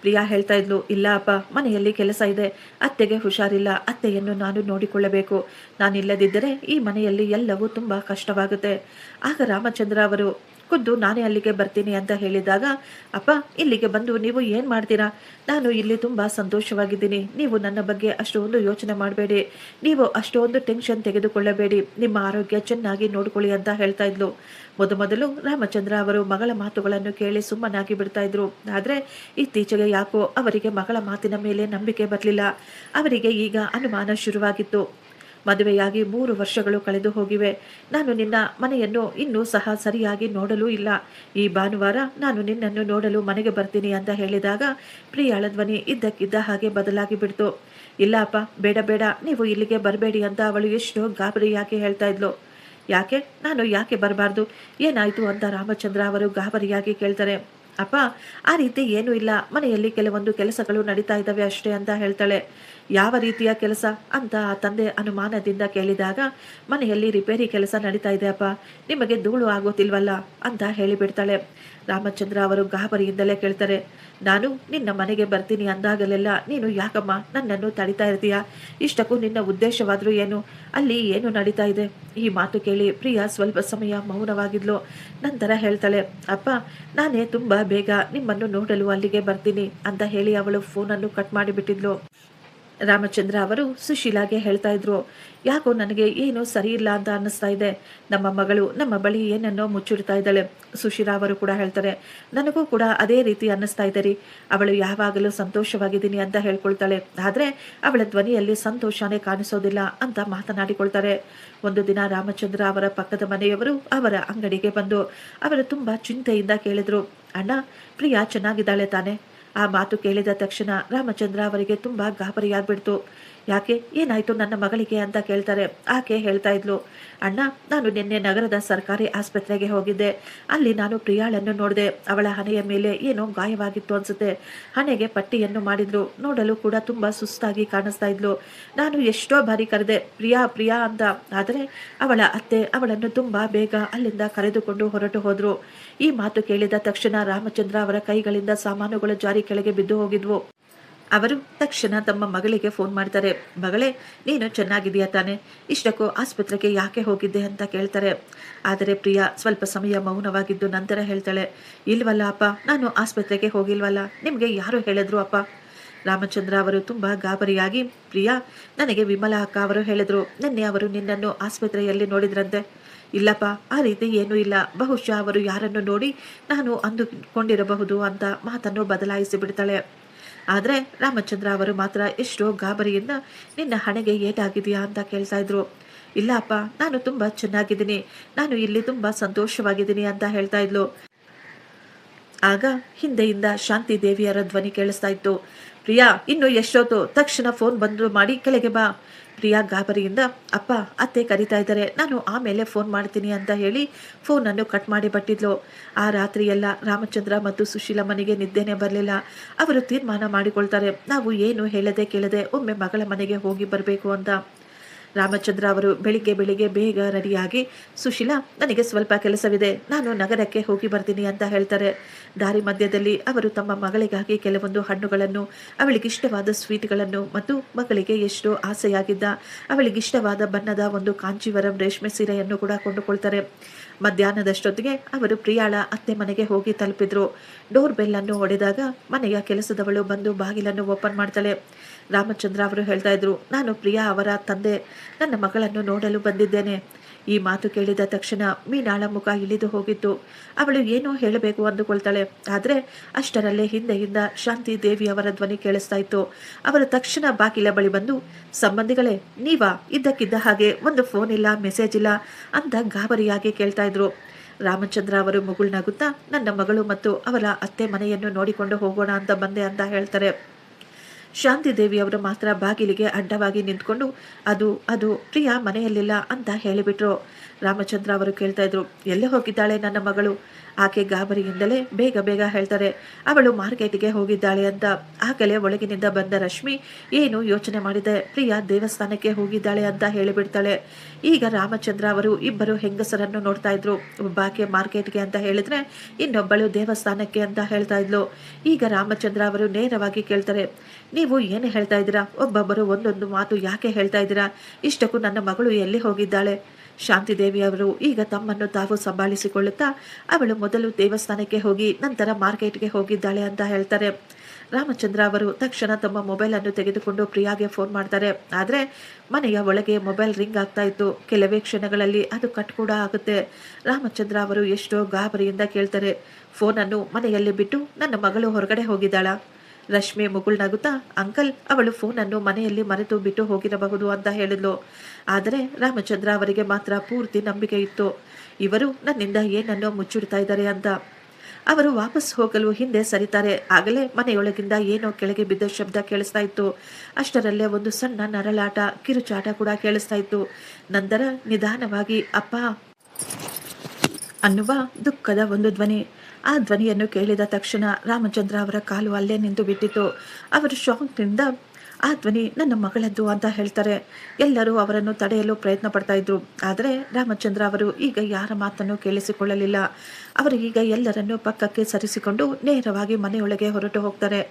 ಪ್ರಿಯಾ ಹೇಳ್ತಾ ಇದ್ಲು, ಇಲ್ಲ ಅಪ್ಪ, ಮನೆಯಲ್ಲಿ ಕೆಲಸ ಇದೆ, ಅತ್ತೆಗೆ ಹುಷಾರಿಲ್ಲ, ಅತ್ತೆಯನ್ನು ನಾನು ನೋಡಿಕೊಳ್ಳಬೇಕು, ನಾನಿಲ್ಲದಿದ್ದರೆ ಈ ಮನೆಯಲ್ಲಿ ಎಲ್ಲವೂ ತುಂಬ ಕಷ್ಟವಾಗುತ್ತೆ. ಆಗ ರಾಮಚಂದ್ರ ಅವರು ಖುದ್ದು ನಾನೇ ಅಲ್ಲಿಗೆ ಬರ್ತೀನಿ ಅಂತ ಹೇಳಿದಾಗ, ಅಪ್ಪ, ಇಲ್ಲಿಗೆ ಬಂದು ನೀವು ಏನು ಮಾಡ್ತೀರಾ? ನಾನು ಇಲ್ಲಿ ತುಂಬ ಸಂತೋಷವಾಗಿದ್ದೀನಿ, ನೀವು ನನ್ನ ಬಗ್ಗೆ ಅಷ್ಟೊಂದು ಯೋಚನೆ ಮಾಡಬೇಡಿ, ನೀವು ಅಷ್ಟೊಂದು ಟೆನ್ಷನ್ ತೆಗೆದುಕೊಳ್ಳಬೇಡಿ, ನಿಮ್ಮ ಆರೋಗ್ಯ ಚೆನ್ನಾಗಿ ನೋಡ್ಕೊಳ್ಳಿ ಅಂತ ಹೇಳ್ತಾ ಇದ್ಲು. ಮೊದಲು ರಾಮಚಂದ್ರ ಅವರು ಮಗಳ ಮಾತುಗಳನ್ನು ಕೇಳಿ ಸುಮ್ಮನಾಗಿ ಬಿಡ್ತಾ ಇದ್ರು. ಆದರೆ ಇತ್ತೀಚೆಗೆ ಯಾಕೋ ಅವರಿಗೆ ಮಗಳ ಮಾತಿನ ಮೇಲೆ ನಂಬಿಕೆ ಬರಲಿಲ್ಲ. ಅವರಿಗೆ ಈಗ ಅನುಮಾನ ಶುರುವಾಗಿತ್ತು. ಮದುವೆಯಾಗಿ 3 ವರ್ಷಗಳು ಕಳೆದು ಹೋಗಿವೆ, ನಾನು ನಿನ್ನ ಮನೆಯನ್ನು ಇನ್ನೂ ಸಹ ಸರಿಯಾಗಿ ನೋಡಲೂ ಇಲ್ಲ, ಈ ಭಾನುವಾರ ನಾನು ನಿನ್ನನ್ನು ನೋಡಲು ಮನೆಗೆ ಬರ್ತೀನಿ ಅಂತ ಹೇಳಿದಾಗ ಪ್ರಿಯಾಳ ಧ್ವನಿ ಇದ್ದಕ್ಕಿದ್ದ ಹಾಗೆ ಬದಲಾಗಿ ಬಿಡ್ತು. ಇಲ್ಲ ಅಪ್ಪ, ಬೇಡ ಬೇಡ, ನೀವು ಇಲ್ಲಿಗೆ ಬರಬೇಡಿ ಅಂತ ಅವಳು ಎಷ್ಟೋ ಗಾಬರಿಯಾಗಿ ಹೇಳ್ತಾ ಇದ್ಲು. ಯಾಕೆ, ನಾನು ಯಾಕೆ ಬರಬಾರ್ದು, ಏನಾಯಿತು ಅಂತ ರಾಮಚಂದ್ರ ಅವರು ಗಾಬರಿಯಾಗಿ ಕೇಳ್ತಾರೆ. ಅಪ್ಪ, ಆ ರೀತಿ ಏನೂ ಇಲ್ಲ, ಮನೆಯಲ್ಲಿ ಕೆಲವೊಂದು ಕೆಲಸಗಳು ನಡೀತಾ ಇದ್ದಾವೆ ಅಷ್ಟೇ ಅಂತ ಹೇಳ್ತಾಳೆ. ಯಾವ ರೀತಿಯ ಕೆಲಸ ಅಂತ ಆ ತಂದೆ ಅನುಮಾನದಿಂದ ಕೇಳಿದಾಗ, ಮನೆಯಲ್ಲಿ ರಿಪೇರಿ ಕೆಲಸ ನಡೀತಾ ಇದೆ ಅಪ್ಪ, ನಿಮಗೆ ಧೂಳು ಆಗೋತಿಲ್ವಲ್ಲ ಅಂತ ಹೇಳಿಬಿಡ್ತಾಳೆ. ರಾಮಚಂದ್ರ ಅವರು ಗಾಬರಿಯಿಂದಲೇ ಕೇಳ್ತಾರೆ, ನಾನು ನಿನ್ನ ಮನೆಗೆ ಬರ್ತೀನಿ ಅಂದಾಗಲೆಲ್ಲ ನೀನು ಯಾಕಮ್ಮ ನನ್ನನ್ನು ತಡಿತಾ ಇರ್ತೀಯ? ಇಷ್ಟಕ್ಕೂ ನಿನ್ನ ಉದ್ದೇಶವಾದರೂ ಏನು? ಅಲ್ಲಿ ಏನು ನಡೀತಾ ಇದೆ? ಈ ಮಾತು ಕೇಳಿ ಪ್ರಿಯಾ ಸ್ವಲ್ಪ ಸಮಯ ಮೌನವಾಗಿದ್ಲು. ನಂತರ ಹೇಳ್ತಾಳೆ, ಅಪ್ಪ, ನಾನೇ ತುಂಬ ಬೇಗ ನಿಮ್ಮನ್ನು ನೋಡಲು ಅಲ್ಲಿಗೆ ಬರ್ತೀನಿ ಅಂತ ಹೇಳಿ ಅವಳು ಫೋನನ್ನು ಕಟ್ ಮಾಡಿಬಿಟ್ಟಿದ್ಲು. ರಾಮಚಂದ್ರ ಅವರು ಸುಶೀಲಾಗೆ ಹೇಳ್ತಾ ಇದ್ರು, ಯಾಕೋ ನನಗೆ ಏನೋ ಸರಿ ಇಲ್ಲ ಅಂತ ಅನ್ನಿಸ್ತಾ ಇದೆ, ನಮ್ಮ ಮಗಳು ನಮ್ಮ ಬಳಿ ಏನನ್ನೋ ಮುಚ್ಚಿಡ್ತಾ ಇದ್ದಾಳೆ. ಸುಶೀಲಾ ಅವರು ಕೂಡ ಹೇಳ್ತಾರೆ, ನನಗೂ ಕೂಡ ಅದೇ ರೀತಿ ಅನ್ನಿಸ್ತಾ ಇದೆ ರೀ, ಅವಳು ಯಾವಾಗಲೂ ಸಂತೋಷವಾಗಿದ್ದೀನಿ ಅಂತ ಹೇಳ್ಕೊಳ್ತಾಳೆ, ಆದರೆ ಅವಳ ಧ್ವನಿಯಲ್ಲಿ ಸಂತೋಷನೇ ಕಾಣಿಸೋದಿಲ್ಲ ಅಂತ ಮಾತನಾಡಿಕೊಳ್ತಾರೆ. ಒಂದು ದಿನ ರಾಮಚಂದ್ರ ಅವರ ಪಕ್ಕದ ಮನೆಯವರು ಅವರ ಅಂಗಡಿಗೆ ಬಂದು ಅವರು ತುಂಬ ಚಿಂತೆಯಿಂದ ಕೇಳಿದ್ರು, ಅಣ್ಣ, ಪ್ರಿಯಾ ಚೆನ್ನಾಗಿದ್ದಾಳೆ ತಾನೆ? ಆ ಮಾತು ಕೇಳಿದ ತಕ್ಷಣ ರಾಮಚಂದ್ರ ಅವರಿಗೆ ತುಂಬ ಗಾಬರಿಯಾಗ್ಬಿಡ್ತು. ಯಾಕೆ, ಏನಾಯಿತು ನನ್ನ ಮಗಳಿಗೆ ಅಂತ ಕೇಳ್ತಾರೆ. ಆಕೆ ಹೇಳ್ತಾ ಇದ್ಲು, ಅಣ್ಣ, ನಾನು ನಿನ್ನೆ ನಗರದ ಸರ್ಕಾರಿ ಆಸ್ಪತ್ರೆಗೆ ಹೋಗಿದ್ದೆ, ಅಲ್ಲಿ ನಾನು ಪ್ರಿಯಾಳನ್ನು ನೋಡಿದೆ, ಅವಳ ಹಣೆಯ ಮೇಲೆ ಏನೋ ಗಾಯವಾಗಿತ್ತು ಅನ್ಸುತ್ತೆ, ಹಣೆಗೆ ಪಟ್ಟಿಯನ್ನು ಮಾಡಿದ್ರು, ನೋಡಲು ಕೂಡ ತುಂಬ ಸುಸ್ತಾಗಿ ಕಾಣಿಸ್ತಾ ಇದ್ಲು. ನಾನು ಎಷ್ಟೋ ಬಾರಿ ಕರೆದೆ, ಪ್ರಿಯಾ ಪ್ರಿಯಾ ಅಂತ, ಆದರೆ ಅವಳ ಅತ್ತೆ ಅವಳನ್ನು ತುಂಬ ಬೇಗ ಅಲ್ಲಿಂದ ಕರೆದುಕೊಂಡು ಹೊರಟು ಹೋದ್ರು. ಈ ಮಾತು ಕೇಳಿದ ತಕ್ಷಣ ರಾಮಚಂದ್ರ ಅವರ ಕೈಗಳಿಂದ ಸಾಮಾನುಗಳು ಜಾರಿ ಕೆಳಗೆ ಬಿದ್ದು ಹೋಗಿದ್ವು. ಅವರು ತಕ್ಷಣ ತಮ್ಮ ಮಗಳಿಗೆ ಫೋನ್ ಮಾಡ್ತಾರೆ. ಮಗಳೇ, ನೀನು ಚೆನ್ನಾಗಿದೆಯಾ ತಾನೆ? ಇಷ್ಟಕ್ಕೂ ಆಸ್ಪತ್ರೆಗೆ ಯಾಕೆ ಹೋಗಿದ್ದೆ ಅಂತ ಕೇಳ್ತಾರೆ. ಆದರೆ ಪ್ರಿಯಾ ಸ್ವಲ್ಪ ಸಮಯ ಮೌನವಾಗಿದ್ದು ನಂತರ ಹೇಳ್ತಾಳೆ, ಇಲ್ವಲ್ಲ ಅಪ್ಪ, ನಾನು ಆಸ್ಪತ್ರೆಗೆ ಹೋಗಿಲ್ವಲ್ಲ, ನಿಮಗೆ ಯಾರು ಹೇಳಿದ್ರು ಅಪ್ಪ? ರಾಮಚಂದ್ರ ಅವರು ತುಂಬ ಗಾಬರಿಯಾಗಿ, ಪ್ರಿಯಾ, ನನಗೆ ವಿಮಲಾ ಅಕ್ಕ ಅವರು ಹೇಳಿದ್ರು, ನಿನ್ನೆ ಅವರು ನಿನ್ನನ್ನು ಆಸ್ಪತ್ರೆಯಲ್ಲಿ ನೋಡಿದ್ರಂತೆ. ಇಲ್ಲಪ್ಪ, ಆ ರೀತಿ ಏನೂ ಇಲ್ಲ, ಬಹುಶಃ ಅವರು ಯಾರನ್ನು ನೋಡಿ ನಾನು ಅಂದುಕೊಂಡಿರಬಹುದು ಅಂತ ಮಾತನ್ನು ಬದಲಾಯಿಸಿ ಬಿಡ್ತಾಳೆ. ಆದರೆ ರಾಮಚಂದ್ರ ಅವರು ಮಾತ್ರ ಎಷ್ಟೋ ಗಾಬರಿಯಿಂದ, ನಿನ್ನ ಹಣೆಗೆ ಏಟಾಗಿದೆಯಾ ಅಂತ ಕೇಳ್ತಾ ಇದ್ರು. ಇಲ್ಲ ಅಪ್ಪ, ನಾನು ತುಂಬ ಚೆನ್ನಾಗಿದ್ದೀನಿ, ನಾನು ಇಲ್ಲಿ ತುಂಬ ಸಂತೋಷವಾಗಿದ್ದೀನಿ ಅಂತ ಹೇಳ್ತಾ ಇದ್ಲು. ಆಗ ಹಿಂದೆಯಿಂದ ಶಾಂತಿ ದೇವಿಯರ ಧ್ವನಿ ಕೇಳಿಸ್ತಾ ಇತ್ತು. ಪ್ರಿಯಾ, ಇನ್ನು ಎಷ್ಟೊತ್ತು? ತಕ್ಷಣ ಫೋನ್ ಬಂದು ಮಾಡಿ ಕೆಳಗೆ ಬಾ. ಪ್ರಿಯಾ ಗಾಬರಿಯಿಂದ, ಅಪ್ಪ, ಅತ್ತೆ ಕರಿತಾ ಇದ್ದಾರೆ, ನಾನು ಆಮೇಲೆ ಫೋನ್ ಮಾಡ್ತೀನಿ ಅಂತ ಹೇಳಿ ಫೋನನ್ನು ಕಟ್ ಮಾಡಿ ಬಿಟ್ಟಿದ್ಲು. ಆ ರಾತ್ರಿಯೆಲ್ಲ ರಾಮಚಂದ್ರ ಮತ್ತು ಸುಶೀಲ ಮನೆಗೆ ನಿದ್ದೆನೇ ಬರಲಿಲ್ಲ. ಅವರು ತೀರ್ಮಾನ ಮಾಡಿಕೊಳ್ತಾರೆ, ನಾವು ಏನು ಹೇಳದೆ ಕೇಳದೆ ಒಮ್ಮೆ ಮಗಳ ಮನೆಗೆ ಹೋಗಿ ಬರಬೇಕು ಅಂತ. ರಾಮಚಂದ್ರ ಅವರು ಬೆಳಿಗ್ಗೆ ಬೇಗ ರೆಡಿಯಾಗಿ, ಸುಶೀಲಾ, ನನಗೆ ಸ್ವಲ್ಪ ಕೆಲಸವಿದೆ, ನಾನು ನಗರಕ್ಕೆ ಹೋಗಿ ಬರ್ತೀನಿ ಅಂತ ಹೇಳ್ತಾರೆ. ದಾರಿ ಮಧ್ಯದಲ್ಲಿ ಅವರು ತಮ್ಮ ಮಗಳಿಗಾಗಿ ಕೆಲವೊಂದು ಹಣ್ಣುಗಳನ್ನು, ಅವಳಿಗಿಷ್ಟವಾದ ಸ್ವೀಟ್ಗಳನ್ನು ಮತ್ತು ಮಗಳಿಗೆ ಎಷ್ಟೋ ಆಸೆಯಾಗಿದ್ದ ಅವಳಿಗಿಷ್ಟವಾದ ಬಣ್ಣದ ಒಂದು ಕಾಂಚೀವರಂ ರೇಷ್ಮೆ ಸೀರೆಯನ್ನು ಕೂಡ ಕೊಂಡುಕೊಳ್ತಾರೆ. ಮಧ್ಯಾಹ್ನದಷ್ಟೊತ್ತಿಗೆ ಅವರು ಪ್ರಿಯಾಳ ಅತ್ತೆ ಮನೆಗೆ ಹೋಗಿ ತಲುಪಿದ್ರು. ಡೋರ್ ಬೆಲ್ ಅನ್ನು ಹೊಡೆದಾಗ ಮನೆಯ ಕೆಲಸದವಳು ಬಂದು ಬಾಗಿಲನ್ನು ಓಪನ್ ಮಾಡ್ತಾಳೆ. ರಾಮಚಂದ್ರ ಅವರು ಹೇಳ್ತಾ ಇದ್ರು, ನಾನು ಪ್ರಿಯಾ ಅವರ ತಂದೆ ನನ್ನ ಮಗಳನ್ನು ನೋಡಲು ಬಂದಿದ್ದೇನೆ. ಈ ಮಾತು ಕೇಳಿದ ತಕ್ಷಣ ಮೀನಾಳ ಮುಖ ಇಳಿದು ಹೋಗಿತ್ತು. ಅವಳು ಏನೋ ಹೇಳಬೇಕು ಅಂದುಕೊಳ್ತಾಳೆ. ಆದರೆ ಅಷ್ಟರಲ್ಲೇ ಹಿಂದೆಯಿಂದ ಶಾಂತಿ ದೇವಿಯವರ ಧ್ವನಿ ಕೇಳಿಸ್ತಾ ಇತ್ತು. ಅವರು ತಕ್ಷಣ ಬಾಗಿಲ ಬಳಿ ಬಂದು, ಸಂಬಂಧಿಗಳೇ ನೀವಾ? ಇದ್ದಕ್ಕಿದ್ದ ಹಾಗೆ ಒಂದು ಫೋನ್ ಇಲ್ಲ, ಮೆಸೇಜ್ ಇಲ್ಲ ಅಂತ ಗಾಬರಿಯಾಗಿ ಕೇಳ್ತಾ ಇದ್ರು. ರಾಮಚಂದ್ರ ಅವರು ಮುಗುಳ್ನಗುತ್ತಾ, ನನ್ನ ಮಗಳು ಮತ್ತು ಅವರ ಅತ್ತೆ ಮನೆಯನ್ನು ನೋಡಿಕೊಂಡು ಹೋಗೋಣ ಅಂತ ಬಂದೆ ಅಂತ ಹೇಳ್ತಾರೆ. ಶಾಂತಿ ದೇವಿಯವರು ಮಾತ್ರ ಬಾಗಿಲಿಗೆ ಅಡ್ಡವಾಗಿ ನಿಂತ್ಕೊಂಡು, ಅದು ಅದು ಪ್ರಿಯಾ ಮನೆಯಲ್ಲಿಲ್ಲ ಅಂತ ಹೇಳಿಬಿಟ್ರು. ರಾಮಚಂದ್ರ ಅವರು ಕೇಳ್ತಾ ಇದ್ರು, ಎಲ್ಲೇ ಹೋಗಿದ್ದಾಳೆ ನನ್ನ ಮಗಳು? ಆಕೆ ಗಾಬರಿಯಿಂದಲೇ ಬೇಗ ಬೇಗ ಹೇಳ್ತಾರೆ, ಅವಳು ಮಾರ್ಕೆಟಿಗೆ ಹೋಗಿದ್ದಾಳೆ ಅಂತ. ಆಗಲೇ ಒಳಗಿನಿಂದ ಬಂದ ರಶ್ಮಿ ಏನು ಯೋಚನೆ ಮಾಡಿದೆ, ಪ್ರಿಯಾ ದೇವಸ್ಥಾನಕ್ಕೆ ಹೋಗಿದ್ದಾಳೆ ಅಂತ ಹೇಳಿಬಿಡ್ತಾಳೆ. ಈಗ ರಾಮಚಂದ್ರ ಅವರು ಇಬ್ಬರು ಹೆಂಗಸರನ್ನು ನೋಡ್ತಾ ಇದ್ರು. ಒಬ್ಬಾಕೆ ಮಾರ್ಕೆಟ್ಗೆ ಅಂತ ಹೇಳಿದ್ರೆ ಇನ್ನೊಬ್ಬಳು ದೇವಸ್ಥಾನಕ್ಕೆ ಅಂತ ಹೇಳ್ತಾ ಇದ್ಲು. ಈಗ ರಾಮಚಂದ್ರ ಅವರು ನೇರವಾಗಿ ಕೇಳ್ತಾರೆ, ನೀವು ಏನು ಹೇಳ್ತಾ ಇದ್ದೀರಾ? ಒಬ್ಬೊಬ್ಬರು ಒಂದೊಂದು ಮಾತು ಯಾಕೆ ಹೇಳ್ತಾ ಇದ್ದೀರಾ? ಇಷ್ಟಕ್ಕೂ ನನ್ನ ಮಗಳು ಎಲ್ಲಿ ಹೋಗಿದ್ದಾಳೆ? ಶಾಂತಿ ದೇವಿಯವರು ಈಗ ತಮ್ಮನ್ನು ತಾವು ಸಂಭಾಳಿಸಿಕೊಳ್ಳುತ್ತಾ, ಅವಳು ಮೊದಲು ದೇವಸ್ಥಾನಕ್ಕೆ ಹೋಗಿ ನಂತರ ಮಾರ್ಕೆಟ್ಗೆ ಹೋಗಿದ್ದಾಳೆ ಅಂತ ಹೇಳ್ತಾರೆ. ರಾಮಚಂದ್ರ ಅವರು ತಕ್ಷಣ ತಮ್ಮ ಮೊಬೈಲನ್ನು ತೆಗೆದುಕೊಂಡು ಪ್ರಿಯಾಗೆ ಫೋನ್ ಮಾಡ್ತಾರೆ. ಆದರೆ ಮನೆಯ ಒಳಗೆ ಮೊಬೈಲ್ ರಿಂಗ್ ಆಗ್ತಾ ಇತ್ತು. ಕೆಲವೇ ಕ್ಷಣಗಳಲ್ಲಿ ಅದು ಕಟ್ ಕೂಡ ಆಗುತ್ತೆ. ರಾಮಚಂದ್ರ ಅವರು ಎಷ್ಟೋ ಗಾಬರಿಯಿಂದ ಕೇಳ್ತಾರೆ, ಫೋನನ್ನು ಮನೆಯಲ್ಲಿ ಬಿಟ್ಟು ನನ್ನ ಮಗಳು ಹೊರಗಡೆ ಹೋಗಿದ್ದಾಳಾ? ರಶ್ಮಿ ಮುಗುಳ್ನಗುತ್ತಾ, ಅಂಕಲ್, ಅವಳು ಫೋನನ್ನು ಮನೆಯಲ್ಲಿ ಮರೆತು ಬಿಟ್ಟು ಹೋಗಿರಬಹುದು ಅಂತ ಹೇಳಿದ್ಲು. ಆದರೆ ರಾಮಚಂದ್ರ ಅವರಿಗೆ ಮಾತ್ರ ಪೂರ್ತಿ ನಂಬಿಕೆ ಇತ್ತು. ಇವರು ನನ್ನಿಂದ ಏನನ್ನೋ ಮುಚ್ಚಿಡ್ತಾ ಇದ್ದಾರೆ ಅಂತ. ಅವರು ವಾಪಸ್ ಹೋಗಲು ಹಿಂದೆ ಸರಿತಾರೆ. ಆಗಲೇ ಮನೆಯೊಳಗಿಂದ ಏನೋ ಕೆಳಗೆ ಬಿದ್ದ ಶಬ್ದ ಕೇಳಿಸ್ತಾ ಇತ್ತು. ಅಷ್ಟರಲ್ಲೇ ಒಂದು ಸಣ್ಣ ನರಳಾಟ, ಕಿರುಚಾಟ ಕೂಡ ಕೇಳಿಸ್ತಾ ಇತ್ತು. ನಂತರ ನಿಧಾನವಾಗಿ ಅಪ್ಪ ಅನ್ನುವ ದುಃಖದ ಒಂದು ಧ್ವನಿ. ಆ ಧ್ವನಿಯನ್ನು ಕೇಳಿದ ತಕ್ಷಣ ರಾಮಚಂದ್ರ ಅವರ ಕಾಲು ಅಲ್ಲೇ ನಿಂತು ಬಿಟ್ಟಿತು. ಅವರು ಶಾಕ್ನಿಂದ ಆ ಧ್ವನಿ ನನ್ನ ಮಗಳದ್ದು ಅಂತ ಹೇಳ್ತಾರೆ. ಎಲ್ಲರೂ ಅವರನ್ನು ತಡೆಯಲು ಪ್ರಯತ್ನ ಪಡ್ತಾ ಇದ್ರು. ಆದರೆ ರಾಮಚಂದ್ರ ಅವರು ಈಗ ಯಾರ ಮಾತನ್ನು ಕೇಳಿಸಿಕೊಳ್ಳಲಿಲ್ಲ. ಅವರು ಈಗ ಎಲ್ಲರನ್ನೂ ಪಕ್ಕಕ್ಕೆ ಸರಿಸಿಕೊಂಡು ನೇರವಾಗಿ ಮನೆಯೊಳಗೆ ಹೊರಟು ಹೋಗ್ತಾರೆ.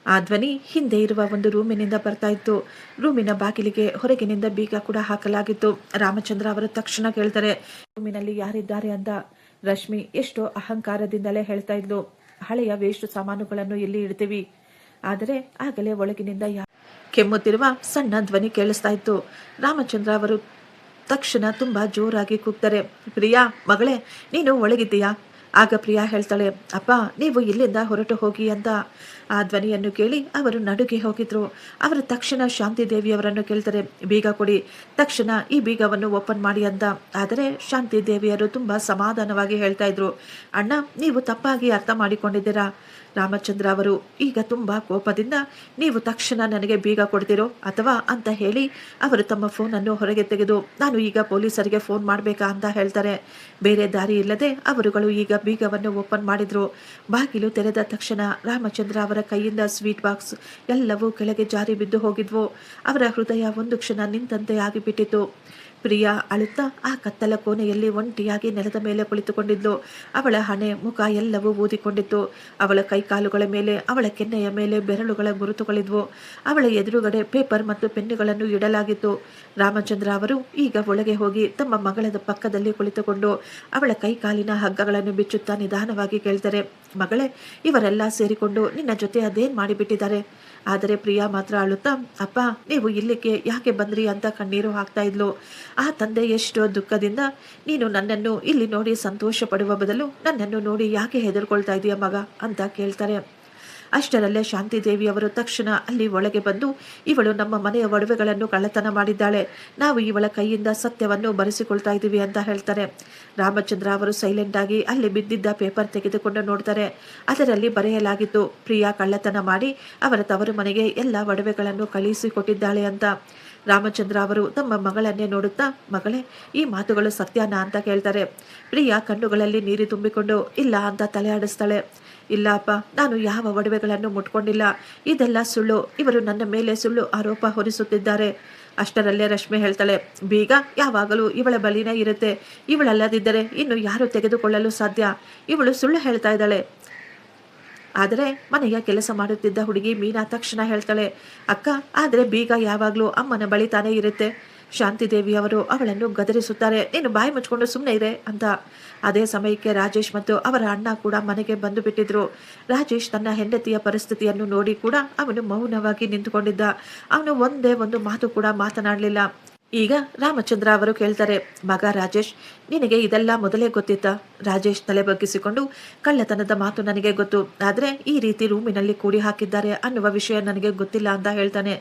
ಆ ಧ್ವನಿ ಹಿಂದೆ ಇರುವ ಒಂದು ರೂಮಿನಿಂದ ಬರ್ತಾ ಇತ್ತು. ರೂಮಿನ ಬಾಗಿಲಿಗೆ ಹೊರಗಿನಿಂದ ಬೀಗ ಕೂಡ ಹಾಕಲಾಗಿತ್ತು. ರಾಮಚಂದ್ರ ಅವರು ತಕ್ಷಣ ಕೇಳ್ತಾರೆ, ರೂಮಿನಲ್ಲಿ ಯಾರಿದ್ದಾರೆ ಅಂತ. ರಶ್ಮಿ ಎಷ್ಟೋ ಅಹಂಕಾರದಿಂದಲೇ ಹೇಳ್ತಾ ಇದ್ಲು, ಹಳೆಯ ವೇಸ್ಟ್ ಸಾಮಾನುಗಳನ್ನು ಎಲ್ಲಿ ಇಡ್ತೀವಿ? ಆದರೆ ಆಗಲೇ ಒಳಗಿನಿಂದ ಕೆಮ್ಮುತ್ತಿರುವ ಸಣ್ಣ ಧ್ವನಿ ಕೇಳಿಸ್ತಾ ಇತ್ತು. ರಾಮಚಂದ್ರ ಅವರು ತಕ್ಷಣ ತುಂಬಾ ಜೋರಾಗಿ ಕೂಗ್ತಾರೆ, ಪ್ರಿಯಾ ಮಗಳೇ, ನೀನು ಒಳಗಿದ್ದೀಯಾ? ಆಗ ಪ್ರಿಯಾ ಹೇಳ್ತಾಳೆ, ಅಪ್ಪ ನೀವು ಇಲ್ಲಿಂದ ಹೊರಟು ಹೋಗಿ ಅಂತ. ಆ ಧ್ವನಿಯನ್ನು ಕೇಳಿ ಅವರು ನಡುಗಿ ಹೋಗಿದ್ರು. ಅವರು ತಕ್ಷಣ ಶಾಂತಿ ದೇವಿಯವರನ್ನು ಕೇಳ್ತಾರೆ, ಬೀಗ ಕೊಡಿ, ತಕ್ಷಣ ಈ ಬೀಗವನ್ನು ಓಪನ್ ಮಾಡಿ ಅಂತ. ಆದರೆ ಶಾಂತಿ ದೇವಿಯರು ತುಂಬ ಸಮಾಧಾನವಾಗಿ ಹೇಳ್ತಾ ಇದ್ರು, ಅಣ್ಣ ನೀವು ತಪ್ಪಾಗಿ ಅರ್ಥ ಮಾಡಿಕೊಂಡಿದ್ದೀರಾ. ರಾಮಚಂದ್ರ ಅವರು ಈಗ ತುಂಬ ಕೋಪದಿಂದ, ನೀವು ತಕ್ಷಣ ನನಗೆ ಬೀಗ ಕೊಡ್ತಿರೋ ಅಥವಾ ಅಂತ ಹೇಳಿ ಅವರು ತಮ್ಮ ಫೋನನ್ನು ಹೊರಗೆ ತೆಗೆದು, ನಾನು ಈಗ ಪೊಲೀಸರಿಗೆ ಫೋನ್ ಮಾಡಬೇಕಾ ಅಂತ ಹೇಳ್ತಾರೆ. ಬೇರೆ ದಾರಿ ಇಲ್ಲದೆ ಅವರುಗಳು ಈಗ ಬೀಗವನ್ನು ಓಪನ್ ಮಾಡಿದ್ರು. ಬಾಗಿಲು ತೆರೆದ ತಕ್ಷಣ ರಾಮಚಂದ್ರ ಅವರ ಕೈಯಿಂದ ಸ್ವೀಟ್ ಬಾಕ್ಸ್ ಎಲ್ಲವೂ ಕೆಳಗೆ ಜಾರಿ ಬಿದ್ದು ಹೋಗಿದ್ವು. ಅವರ ಹೃದಯ ಒಂದು ಕ್ಷಣ ನಿಂತಂತೆ ಆಗಿಬಿಟ್ಟಿತು. ಪ್ರಿಯಾ ಅಳುತ್ತಾ ಆ ಕತ್ತಲ ಕೋಣೆಯಲ್ಲಿ ಒಂಟಿಯಾಗಿ ನೆಲದ ಮೇಲೆ ಕುಳಿತುಕೊಂಡಿದ್ಲು. ಅವಳ ಹಣೆ, ಮುಖ ಎಲ್ಲವೂ ಊದಿಕೊಂಡಿತ್ತು. ಅವಳ ಕೈಕಾಲುಗಳ ಮೇಲೆ, ಅವಳ ಕೆನ್ನೆಯ ಮೇಲೆ ಬೆರಳುಗಳ ಗುರುತುಗಳಿದ್ವು. ಅವಳ ಎದುರುಗಡೆ ಪೇಪರ್ ಮತ್ತು ಪೆನ್ನುಗಳನ್ನು ಇಡಲಾಗಿತ್ತು. ರಾಮಚಂದ್ರ ಅವರು ಈಗ ಒಳಗೆ ಹೋಗಿ ತಮ್ಮ ಮಗಳದ ಪಕ್ಕದಲ್ಲಿ ಕುಳಿತುಕೊಂಡು ಅವಳ ಕೈಕಾಲಿನ ಹಗ್ಗಗಳನ್ನು ಬಿಚ್ಚುತ್ತಾ ನಿಧಾನವಾಗಿ ಕೇಳ್ತಾರೆ, ಮಗಳೇ, ಇವರೆಲ್ಲ ಸೇರಿಕೊಂಡು ನಿನ್ನ ಜೊತೆ ಅದೇನ್ ಮಾಡಿಬಿಟ್ಟಿದ್ದಾರೆ? ಆದರೆ ಪ್ರಿಯಾ ಮಾತ್ರ ಅಳುತ್ತಾ, ಅಪ್ಪ ನೀವು ಇಲ್ಲಿಗೆ ಯಾಕೆ ಬಂದ್ರಿ ಅಂತ ಕಣ್ಣೀರು ಹಾಕ್ತಾ ಇದ್ಲು. ಆ ತಂದೆ ಎಷ್ಟೋ ದುಃಖದಿಂದ, ನೀನು ನನ್ನನ್ನು ಇಲ್ಲಿ ನೋಡಿ ಸಂತೋಷ ಪಡುವ ಬದಲು ನನ್ನನ್ನು ನೋಡಿ ಯಾಕೆ ಹೆದರ್ಕೊಳ್ತಾ ಇದೀಯ ಮಗ ಅಂತ ಕೇಳ್ತಾರೆ. ಅಷ್ಟರಲ್ಲೇ ಶಾಂತಿ ದೇವಿಯವರು ತಕ್ಷಣ ಅಲ್ಲಿ ಒಳಗೆ ಬಂದು, ಇವಳು ನಮ್ಮ ಮನೆಯ ಒಡವೆಗಳನ್ನು ಕಳ್ಳತನ ಮಾಡಿದ್ದಾಳೆ, ನಾವು ಇವಳ ಕೈಯಿಂದ ಸತ್ಯವನ್ನು ಬರೆಸಿಕೊಳ್ತಾ ಇದ್ದೀವಿ ಅಂತ ಹೇಳ್ತಾರೆ. ರಾಮಚಂದ್ರ ಅವರು ಸೈಲೆಂಟ್ ಆಗಿ ಅಲ್ಲಿ ಬಿದ್ದಿದ್ದ ಪೇಪರ್ ತೆಗೆದುಕೊಂಡು ನೋಡ್ತಾರೆ. ಅದರಲ್ಲಿ ಬರೆಯಲಾಗಿತ್ತು, ಪ್ರಿಯಾ ಕಳ್ಳತನ ಮಾಡಿ ಅವರ ತವರು ಮನೆಗೆ ಎಲ್ಲ ಒಡವೆಗಳನ್ನು ಕಳುಹಿಸಿಕೊಟ್ಟಿದ್ದಾಳೆ ಅಂತ. ರಾಮಚಂದ್ರ ಅವರು ತಮ್ಮ ಮಗಳನ್ನೇ ನೋಡುತ್ತಾ, ಮಗಳೇ, ಈ ಮಾತುಗಳು ಸತ್ಯನಾ ಅಂತ ಕೇಳ್ತಾರೆ. ಪ್ರಿಯಾ ಕಣ್ಣುಗಳಲ್ಲಿ ನೀರು ತುಂಬಿಕೊಂಡು ಇಲ್ಲ ಅಂತ ತಲೆ ಆಡಿಸ್ತಾಳೆ. ಇಲ್ಲ ಅಪ್ಪ, ನಾನು ಯಾವ ಒಡವೆಗಳನ್ನು ಮುಟ್ಕೊಂಡಿಲ್ಲ, ಇದೆಲ್ಲ ಸುಳ್ಳು, ಇವರು ನನ್ನ ಮೇಲೆ ಸುಳ್ಳು ಆರೋಪ ಹೊರಿಸುತ್ತಿದ್ದಾರೆ. ಅಷ್ಟರಲ್ಲೇ ರಶ್ಮಿ ಹೇಳ್ತಾಳೆ, ಬೀಗ ಯಾವಾಗಲೂ ಇವಳ ಬಳಿನೇ ಇರುತ್ತೆ, ಇವಳಲ್ಲದಿದ್ದರೆ ಇನ್ನು ಯಾರು ತೆಗೆದುಕೊಳ್ಳಲು ಸಾಧ್ಯ? ಇವಳು ಸುಳ್ಳು ಹೇಳ್ತಾ ಇದ್ದಾಳೆ. ಆದರೆ ಮನೆಯ ಕೆಲಸ ಮಾಡುತ್ತಿದ್ದ ಹುಡುಗಿ ಮೀನಾ ತಕ್ಷಣ ಹೇಳ್ತಾಳೆ, ಅಕ್ಕ, ಆದರೆ ಬೀಗ ಯಾವಾಗಲೂ ಅಮ್ಮನ ಬಳಿ ತಾನೇ ಇರುತ್ತೆ. ಶಾಂತಿ ದೇವಿಯವರು ಅವಳನ್ನು ಗದರಿಸುತ್ತಾರೆ, ನೀನು ಬಾಯಿ ಮುಚ್ಕೊಂಡು ಸುಮ್ಮನೆ ಇರೆ ಅಂತ. ಅದೇ ಸಮಯಕ್ಕೆ ರಾಜೇಶ್ ಮತ್ತು ಅವರ ಅಣ್ಣ ಕೂಡ ಮನೆಗೆ ಬಂದು ಬಿಟ್ಟಿದ್ರು. ರಾಜೇಶ್ ತನ್ನ ಹೆಂಡತಿಯ ಪರಿಸ್ಥಿತಿಯನ್ನು ನೋಡಿ ಕೂಡ ಅವನು ಮೌನವಾಗಿ ನಿಂತುಕೊಂಡಿದ್ದ. ಅವನು ಒಂದೇ ಒಂದು ಮಾತು ಕೂಡ ಮಾತನಾಡಲಿಲ್ಲ. ಈಗ ರಾಮಚಂದ್ರ ಅವರು ಕೇಳ್ತಾರೆ, ಮಗ ರಾಜೇಶ್, ನಿನಗೆ ಇದೆಲ್ಲ ಮೊದಲೇ ಗೊತ್ತಿತ್ತಾ? ರಾಜೇಶ್ ತಲೆ ಬಗ್ಗಿಸಿಕೊಂಡು, ಕಳ್ಳತನದ ಮಾತು ನನಗೆ ಗೊತ್ತು, ಆದ್ರೆ ಈ ರೀತಿ ರೂಮಿನಲ್ಲಿ ಕೂಡಿ ಹಾಕಿದ್ದಾರೆ ಅನ್ನುವ ವಿಷಯ ನನಗೆ ಗೊತ್ತಿಲ್ಲ ಅಂತ ಹೇಳ್ತಾನೆ.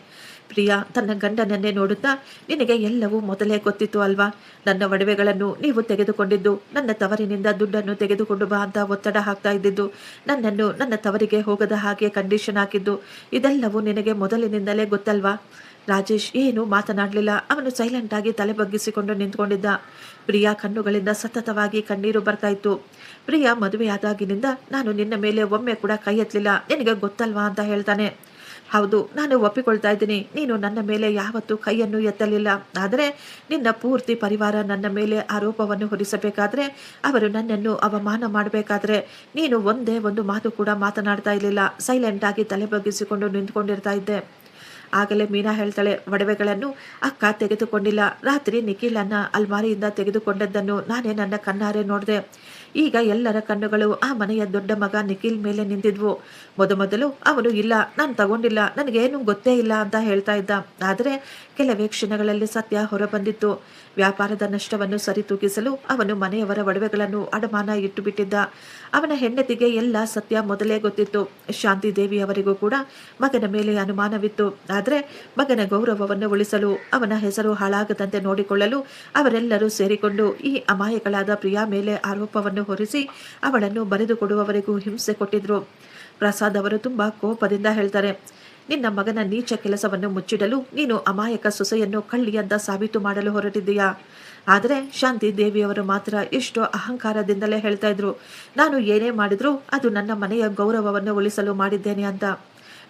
ಪ್ರಿಯಾ ತನ್ನ ಗಂಡನನ್ನೇ ನೋಡುತ್ತಾ, ನಿನಗೆ ಎಲ್ಲವೂ ಮೊದಲೇ ಗೊತ್ತಿತ್ತು ಅಲ್ವಾ? ನನ್ನ ಒಡವೆಗಳನ್ನು ನೀವು ತೆಗೆದುಕೊಂಡಿದ್ದು, ನನ್ನ ತವರಿನಿಂದ ದುಡ್ಡನ್ನು ತೆಗೆದುಕೊಂಡು ಬಾ ಅಂತ ಒತ್ತಡ ಹಾಕ್ತಾ ಇದ್ದಿದ್ದು, ನನ್ನನ್ನು ನನ್ನ ತವರಿಗೆ ಹೋಗದ ಹಾಗೆ ಕಂಡೀಷನ್ ಹಾಕಿದ್ದು, ಇದೆಲ್ಲವೂ ನಿನಗೆ ಮೊದಲಿನಿಂದಲೇ ಗೊತ್ತಲ್ವಾ? ರಾಜೇಶ್ ಏನೂ ಮಾತನಾಡಲಿಲ್ಲ. ಅವನು ಸೈಲೆಂಟ್ ಆಗಿ ತಲೆ ಬಗ್ಗಿಸಿಕೊಂಡು ನಿಂತ್ಕೊಂಡಿದ್ದ. ಪ್ರಿಯಾ ಕಣ್ಣುಗಳಿಂದ ಸತತವಾಗಿ ಕಣ್ಣೀರು ಬರ್ತಾ ಇತ್ತು. ಪ್ರಿಯಾ ಮದುವೆಯಾದಾಗಿನಿಂದ ನಾನು ನಿನ್ನ ಮೇಲೆ ಒಮ್ಮೆ ಕೂಡ ಕೈ ಎತ್ತಲಿಲ್ಲ, ನಿನಗೆ ಗೊತ್ತಲ್ವಾ ಅಂತ ಹೇಳ್ತಾನೆ. ಹೌದು, ನಾನು ಒಪ್ಪಿಕೊಳ್ತಾ ಇದ್ದೀನಿ, ನೀನು ನನ್ನ ಮೇಲೆ ಯಾವತ್ತೂ ಕೈಯನ್ನು ಎತ್ತಲಿಲ್ಲ. ಆದರೆ ನಿನ್ನ ಪೂರ್ತಿ ಪರಿವಾರ ನನ್ನ ಮೇಲೆ ಆರೋಪವನ್ನು ಹೊರಿಸಬೇಕಾದ್ರೆ, ಅವರು ನನ್ನನ್ನು ಅವಮಾನ ಮಾಡಬೇಕಾದ್ರೆ ನೀನು ಒಂದೇ ಒಂದು ಮಾತು ಕೂಡ ಮಾತನಾಡ್ತಾ ಇರಲಿಲ್ಲ. ಸೈಲೆಂಟ್ ಆಗಿ ತಲೆ ಬಗ್ಗಿಸಿಕೊಂಡು ನಿಂತ್ಕೊಂಡಿರ್ತಾ ಇದ್ದೆ. ಆಗಲೇ ಮೀನಾ ಹೇಳ್ತಾಳೆ, ಒಡವೆಗಳನ್ನು ಅಕ್ಕ ತೆಗೆದುಕೊಂಡಿಲ್ಲ. ರಾತ್ರಿ ನಿಖಿಲನ್ನ ಅಲ್ಮಾರಿಯಿಂದ ತೆಗೆದುಕೊಂಡದ್ದನ್ನು ನಾನೇ ನನ್ನ ಕಣ್ಣಾರೆ ನೋಡಿದೆ. ಈಗ ಎಲ್ಲರ ಕಣ್ಣುಗಳು ಆ ಮನೆಯ ದೊಡ್ಡ ಮಗ ನಿಖಿಲ್ ಮೇಲೆ ನಿಂತಿದ್ವು. ಮೊದಲು ಅವನು ಇಲ್ಲ, ನಾನು ತಗೊಂಡಿಲ್ಲ, ನನಗೇನು ಗೊತ್ತೇ ಇಲ್ಲ ಅಂತ ಹೇಳ್ತಾ ಇದ್ದ. ಆದರೆ ಕೆಲವೇ ಕ್ಷಣಗಳಲ್ಲಿ ಸತ್ಯ ಹೊರಬಂದಿತ್ತು. ವ್ಯಾಪಾರದ ನಷ್ಟವನ್ನು ಸರಿತೂಗಿಸಲು ಅವನು ಮನೆಯವರ ಒಡವೆಗಳನ್ನು ಅಡಮಾನ ಇಟ್ಟು ಬಿಟ್ಟಿದ್ದ. ಅವನ ಹೆಂಡತಿಗೆ ಎಲ್ಲ ಸತ್ಯ ಮೊದಲೇ ಗೊತ್ತಿತ್ತು. ಶಾಂತಿ ದೇವಿಯವರಿಗೂ ಕೂಡ ಮಗನ ಮೇಲೆ ಅನುಮಾನವಿತ್ತು. ಆದರೆ ಮಗನ ಗೌರವವನ್ನು ಉಳಿಸಲು, ಅವನ ಹೆಸರು ಹಾಳಾಗದಂತೆ ನೋಡಿಕೊಳ್ಳಲು ಅವರೆಲ್ಲರೂ ಸೇರಿಕೊಂಡು ಈ ಅಮಾಯಕಳಾದ ಪ್ರಿಯಾ ಮೇಲೆ ಆರೋಪವನ್ನು ಹೊರಿಸಿ ಅವಳನ್ನು ಬರೆದುಕೊಡುವವರೆಗೂ ಹಿಂಸೆ ಕೊಟ್ಟಿದ್ರು. ಪ್ರಸಾದ್ ಅವರು ತುಂಬಾ ಕೋಪದಿಂದ ಹೇಳ್ತಾರೆ, ನಿನ್ನ ಮಗನ ನೀಚ ಕೆಲಸವನ್ನು ಮುಚ್ಚಿಡಲು ನೀನು ಅಮಾಯಕ ಸೊಸೆಯನ್ನು ಕಳ್ಳಿ ಅಂತ ಸಾಬೀತು ಮಾಡಲು ಹೊರಟಿದ್ದೀಯಾ? ಆದರೆ ಶಾಂತಿ ದೇವಿಯವರು ಮಾತ್ರ ಎಷ್ಟೋ ಅಹಂಕಾರದಿಂದಲೇ ಹೇಳ್ತಾ ಇದ್ರು, ನಾನು ಏನೇ ಮಾಡಿದ್ರೂ ಅದು ನನ್ನ ಮನೆಯ ಗೌರವವನ್ನು ಉಳಿಸಲು ಮಾಡಿದ್ದೇನೆ ಅಂತ.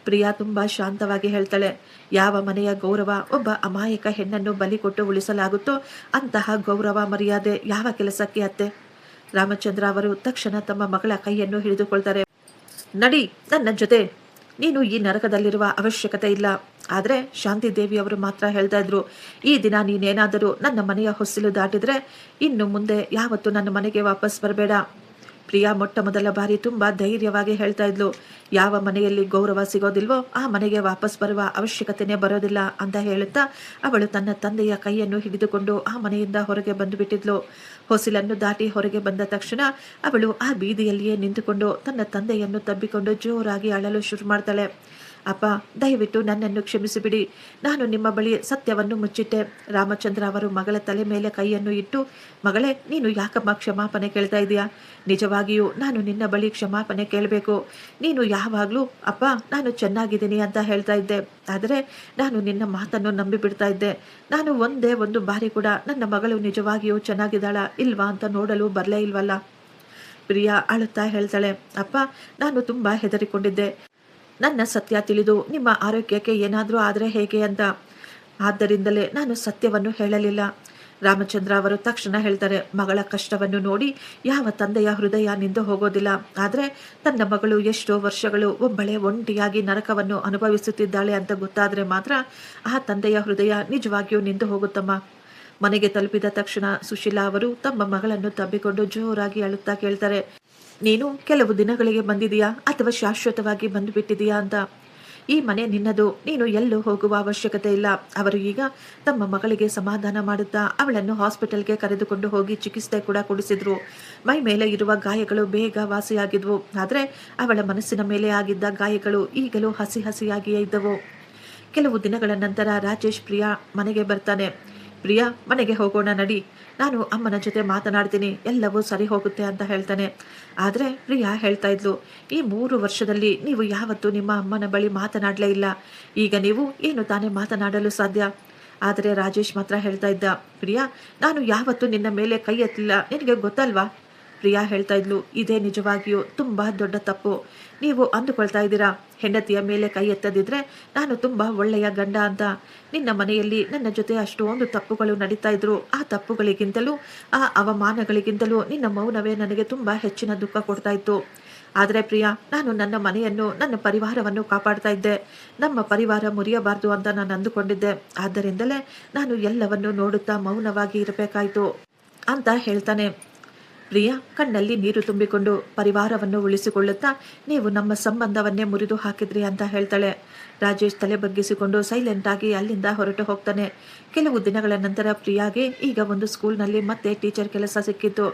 ಪ್ರಿಯಾ ತುಂಬಾ ಶಾಂತವಾಗಿ ಹೇಳ್ತಾಳೆ, ಯಾವ ಮನೆಯ ಗೌರವ ಒಬ್ಬ ಅಮಾಯಕ ಹೆಣ್ಣನ್ನು ಬಲಿ ಕೊಟ್ಟು ಉಳಿಸಲಾಗುತ್ತೋ ಅಂತಹ ಗೌರವ ಮರ್ಯಾದೆ ಯಾವ ಕೆಲಸಕ್ಕೆ ಅತ್ತೆ? ರಾಮಚಂದ್ರ ಅವರು ತಕ್ಷಣ ತಮ್ಮ ಮಗಳ ಕೈಯನ್ನು ಹಿಡಿದುಕೊಳ್ತಾರೆ. ನಡಿ ನನ್ನ ಜೊತೆ, ನೀನು ಈ ನರಕದಲ್ಲಿರುವ ಅವಶ್ಯಕತೆ ಇಲ್ಲ. ಆದರೆ ಶಾಂತಿ ದೇವಿಯವರು ಮಾತ್ರ ಹೇಳ್ತಾ ಇದ್ರು, ಈ ದಿನ ನೀನೇನಾದರೂ ನನ್ನ ಮನೆಯ ಹೊಸ್ತಿಲು ದಾಟಿದ್ರೆ ಇನ್ನು ಮುಂದೆ ಯಾವತ್ತೂ ನನ್ನ ಮನೆಗೆ ವಾಪಸ್ ಬರಬೇಡ. ಪ್ರಿಯಾ ಮೊಟ್ಟ ಮೊದಲ ಬಾರಿ ತುಂಬಾ ಧೈರ್ಯವಾಗಿ ಹೇಳ್ತಾ ಇದ್ಲು, ಯಾವ ಮನೆಯಲ್ಲಿ ಗೌರವ ಸಿಗೋದಿಲ್ವೋ ಆ ಮನೆಗೆ ವಾಪಸ್ ಬರುವ ಅವಶ್ಯಕತೆನೇ ಬರೋದಿಲ್ಲ ಅಂತ ಹೇಳುತ್ತಾ ಅವಳು ತನ್ನ ತಂದೆಯ ಕೈಯನ್ನು ಹಿಡಿದುಕೊಂಡು ಆ ಮನೆಯಿಂದ ಹೊರಗೆ ಬಂದು ಬಿಟ್ಟಿದ್ಲು. ಹೊಸಿಲನ್ನು ದಾಟಿ ಹೊರಗೆ ಬಂದ ತಕ್ಷಣ ಅವಳು ಆ ಬೀದಿಯಲ್ಲಿಯೇ ನಿಂತುಕೊಂಡು ತನ್ನ ತಂದೆಯನ್ನು ತಬ್ಬಿಕೊಂಡು ಜೋರಾಗಿ ಅಳಲು ಶುರು ಮಾಡ್ತಾಳೆ. ಅಪ್ಪ, ದಯವಿಟ್ಟು ನನ್ನನ್ನು ಕ್ಷಮಿಸಿಬಿಡಿ, ನಾನು ನಿಮ್ಮ ಬಳಿ ಸತ್ಯವನ್ನು ಮುಚ್ಚಿಟ್ಟೆ. ರಾಮಚಂದ್ರ ಅವರು ಮಗಳ ತಲೆ ಮೇಲೆ ಕೈಯನ್ನು ಇಟ್ಟು, ಮಗಳೇ, ನೀನು ಯಾಕಮ್ಮ ಕ್ಷಮಾಪಣೆ ಕೇಳ್ತಾ ಇದೀಯಾ? ನಿಜವಾಗಿಯೂ ನಾನು ನಿನ್ನ ಬಳಿ ಕ್ಷಮಾಪಣೆ ಕೇಳಬೇಕು. ನೀನು ಯಾವಾಗಲೂ ಅಪ್ಪ ನಾನು ಚೆನ್ನಾಗಿದ್ದೀನಿ ಅಂತ ಹೇಳ್ತಾ ಇದ್ದೆ, ಆದರೆ ನಾನು ನಿನ್ನ ಮಾತನ್ನು ನಂಬಿಬಿಡ್ತಾ ಇದ್ದೆ. ನಾನು ಒಂದೇ ಒಂದು ಬಾರಿ ಕೂಡ ನನ್ನ ಮಗಳು ನಿಜವಾಗಿಯೂ ಚೆನ್ನಾಗಿದ್ದಾಳ ಇಲ್ವಾ ಅಂತ ನೋಡಲು ಬರಲೇ ಇಲ್ವಲ್ಲ. ಪ್ರಿಯಾ ಅಳುತ್ತಾ ಹೇಳ್ತಾಳೆ, ಅಪ್ಪ, ನಾನು ತುಂಬಾ ಹೆದರಿಕೊಂಡಿದ್ದೆ. ನನ್ನ ಸತ್ಯ ತಿಳಿದು ನಿಮ್ಮ ಆರೋಗ್ಯಕ್ಕೆ ಏನಾದರೂ ಆದರೆ ಹೇಗೆ ಅಂತ. ಆದ್ದರಿಂದಲೇ ನಾನು ಸತ್ಯವನ್ನು ಹೇಳಲಿಲ್ಲ. ರಾಮಚಂದ್ರ ಅವರು ತಕ್ಷಣ ಹೇಳ್ತಾರೆ, ಮಗಳ ಕಷ್ಟವನ್ನು ನೋಡಿ ಯಾವ ತಂದೆಯ ಹೃದಯ ನಿಂದು ಹೋಗೋದಿಲ್ಲ. ಆದರೆ ತನ್ನ ಮಗಳು ಎಷ್ಟೋ ವರ್ಷಗಳು ಒಬ್ಬಳೇ ಒಂಟಿಯಾಗಿ ನರಕವನ್ನು ಅನುಭವಿಸುತ್ತಿದ್ದಾಳೆ ಅಂತ ಗೊತ್ತಾದರೆ ಮಾತ್ರ ಆ ತಂದೆಯ ಹೃದಯ ನಿಜವಾಗಿಯೂ ನಿಂದು ಹೋಗುತ್ತಮ್ಮ. ಮನೆಗೆ ತಲುಪಿದ ತಕ್ಷಣ ಸುಶೀಲಾ ಅವರು ತಮ್ಮ ಮಗಳನ್ನು ತಬ್ಬಿಕೊಂಡು ಜೋರಾಗಿ ಅಳುತ್ತಾ ಕೇಳ್ತಾರೆ, ನೀನು ಕೆಲವು ದಿನಗಳಿಗೆ ಬಂದಿದೆಯಾ ಅಥವಾ ಶಾಶ್ವತವಾಗಿ ಬಂದು ಬಿಟ್ಟಿದೆಯಾ ಅಂತ? ಈ ಮನೆ ನಿನ್ನದು, ನೀನು ಎಲ್ಲೂ ಹೋಗುವ ಅವಶ್ಯಕತೆ ಇಲ್ಲ. ಅವರು ಈಗ ತಮ್ಮ ಮಗಳಿಗೆ ಸಮಾಧಾನ ಮಾಡುತ್ತಾ ಅವಳನ್ನು ಹಾಸ್ಪಿಟಲ್ಗೆ ಕರೆದುಕೊಂಡು ಹೋಗಿ ಚಿಕಿತ್ಸೆ ಕೂಡ ಕೊಡಿಸಿದ್ರು. ಮೈ ಮೇಲೆ ಇರುವ ಗಾಯಗಳು ಬೇಗ ವಾಸಿಯಾಗಿದ್ವು. ಆದರೆ ಅವಳ ಮನಸ್ಸಿನ ಮೇಲೆ ಆಗಿದ್ದ ಗಾಯಗಳು ಈಗಲೂ ಹಸಿ ಹಸಿಯಾಗಿಯೇ ಇದ್ದವು. ಕೆಲವು ದಿನಗಳ ನಂತರ ರಾಜೇಶ್ ಪ್ರಿಯಾ ಮನೆಗೆ ಬರ್ತಾನೆ. ಪ್ರಿಯಾ, ಮನೆಗೆ ಹೋಗೋಣ ನಡಿ, ನಾನು ಅಮ್ಮನ ಜೊತೆ ಮಾತನಾಡ್ತೀನಿ, ಎಲ್ಲವೂ ಸರಿ ಹೋಗುತ್ತೆ ಅಂತ ಹೇಳ್ತಾನೆ. ಆದರೆ ಪ್ರಿಯಾ ಹೇಳ್ತಾ ಇದ್ಲು, ಈ 3 ವರ್ಷದಲ್ಲಿ ನೀವು ಯಾವತ್ತೂ ನಿಮ್ಮ ಅಮ್ಮನ ಬಳಿ ಮಾತನಾಡಲೇ ಇಲ್ಲ. ಈಗ ನೀವು ಏನು ತಾನೇ ಮಾತನಾಡಲು ಸಾಧ್ಯ? ಆದರೆ ರಾಜೇಶ್ ಮಾತ್ರ ಹೇಳ್ತಾ ಇದ್ದ, ಪ್ರಿಯಾ, ನಾನು ಯಾವತ್ತೂ ನಿನ್ನ ಮೇಲೆ ಕೈ ಎತ್ತಲಿಲ್ಲ, ನಿನಗೆ ಗೊತ್ತಲ್ವಾ? ಪ್ರಿಯಾ ಹೇಳ್ತಾ ಇದ್ಲು, ಇದೇ ನಿಜವಾಗಿಯೂ ತುಂಬ ದೊಡ್ಡ ತಪ್ಪು. ನೀವು ಅಂದುಕೊಳ್ತಾ ಇದ್ದೀರಾ ಹೆಂಡತಿಯ ಮೇಲೆ ಕೈ ಎತ್ತದಿದ್ರೆ ನಾನು ತುಂಬ ಒಳ್ಳೆಯ ಗಂಡ ಅಂತ. ನಿನ್ನ ಮನೆಯಲ್ಲಿ ನನ್ನ ಜೊತೆ ಅಷ್ಟೊಂದು ತಪ್ಪುಗಳು ನಡೀತಾ ಇದ್ರು. ಆ ತಪ್ಪುಗಳಿಗಿಂತಲೂ ಆ ಅವಮಾನಗಳಿಗಿಂತಲೂ ನಿನ್ನ ಮೌನವೇ ನನಗೆ ತುಂಬ ಹೆಚ್ಚಿನ ದುಃಖ ಕೊಡ್ತಾ ಇತ್ತು. ಆದರೆ ಪ್ರಿಯಾ, ನಾನು ನನ್ನ ಮನೆಯನ್ನು, ನನ್ನ ಪರಿವಾರವನ್ನು ಕಾಪಾಡ್ತಾ ಇದ್ದೆ. ನಮ್ಮ ಪರಿವಾರ ಮುರಿಯಬಾರ್ದು ಅಂತ ನಾನು ಅಂದುಕೊಂಡಿದ್ದೆ. ಆದ್ದರಿಂದಲೇ ನಾನು ಎಲ್ಲವನ್ನು ನೋಡುತ್ತಾ ಮೌನವಾಗಿ ಇರಬೇಕಾಯಿತು ಅಂತ ಹೇಳ್ತಾನೆ. ಪ್ರಿಯಾ ಕಣ್ಣಲ್ಲಿ ನೀರು ತುಂಬಿಕೊಂಡು ಪರಿವಾರವನ್ನು ಉಳಿಸಿಕೊಳ್ಳುತ್ತಾ, ನೀವು ನಮ್ಮ ಸಂಬಂಧವನ್ನೇ ಮುರಿದು ಹಾಕಿದ್ರಿ ಅಂತ ಹೇಳ್ತಾಳೆ. ರಾಜೇಶ್ ತಲೆ ಬಗ್ಗಿಸಿಕೊಂಡು ಸೈಲೆಂಟ್ ಆಗಿ ಅಲ್ಲಿಂದ ಹೊರಟು ಹೋಗ್ತಾನೆ. ಕೆಲವು ದಿನಗಳ ನಂತರ ಪ್ರಿಯಾಗೆ ಈಗ ಒಂದು ಸ್ಕೂಲ್ನಲ್ಲಿ ಮತ್ತೆ ಟೀಚರ್ ಕೆಲಸ ಸಿಕ್ಕಿತ್ತು.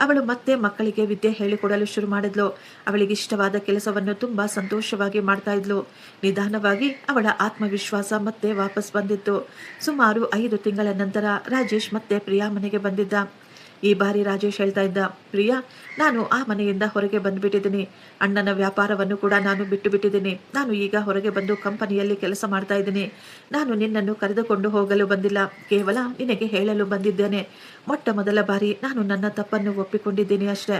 ಅವಳು ಮತ್ತೆ ಮಕ್ಕಳಿಗೆ ವಿದ್ಯೆ ಹೇಳಿಕೊಡಲು ಶುರು ಮಾಡಿದ್ಲು. ಅವಳಿಗೆ ಇಷ್ಟವಾದ ಕೆಲಸವನ್ನು ತುಂಬಾ ಸಂತೋಷವಾಗಿ ಮಾಡ್ತಾ ಇದ್ಲು. ನಿಧಾನವಾಗಿ ಅವಳ ಆತ್ಮವಿಶ್ವಾಸ ಮತ್ತೆ ವಾಪಸ್ ಬಂದಿತ್ತು. ಸುಮಾರು 5 ತಿಂಗಳ ನಂತರ ರಾಜೇಶ್ ಮತ್ತೆ ಪ್ರಿಯಾ ಮನೆಗೆ ಬಂದಿದ್ದ. ಈ ಬಾರಿ ರಾಜೇಶ್ ಹೇಳ್ತಾ ಇದ್ದ, ಪ್ರಿಯಾ, ನಾನು ಆ ಮನೆಯಿಂದ ಹೊರಗೆ ಬಂದುಬಿಟ್ಟಿದ್ದೀನಿ. ಅಣ್ಣನ ವ್ಯಾಪಾರವನ್ನು ಕೂಡ ನಾನು ಬಿಟ್ಟು ಬಿಟ್ಟಿದ್ದೀನಿ. ನಾನು ಈಗ ಹೊರಗೆ ಬಂದು ಕಂಪನಿಯಲ್ಲಿ ಕೆಲಸ ಮಾಡ್ತಾ ಇದ್ದೀನಿ. ನಾನು ನಿನ್ನನ್ನು ಕರೆದುಕೊಂಡು ಹೋಗಲು ಬಂದಿಲ್ಲ, ಕೇವಲ ನಿನಗೆ ಹೇಳಲು ಬಂದಿದ್ದೇನೆ. ಮೊಟ್ಟ ಮೊದಲ ಬಾರಿ ನಾನು ನನ್ನ ತಪ್ಪನ್ನು ಒಪ್ಪಿಕೊಂಡಿದ್ದೀನಿ ಅಷ್ಟೇ.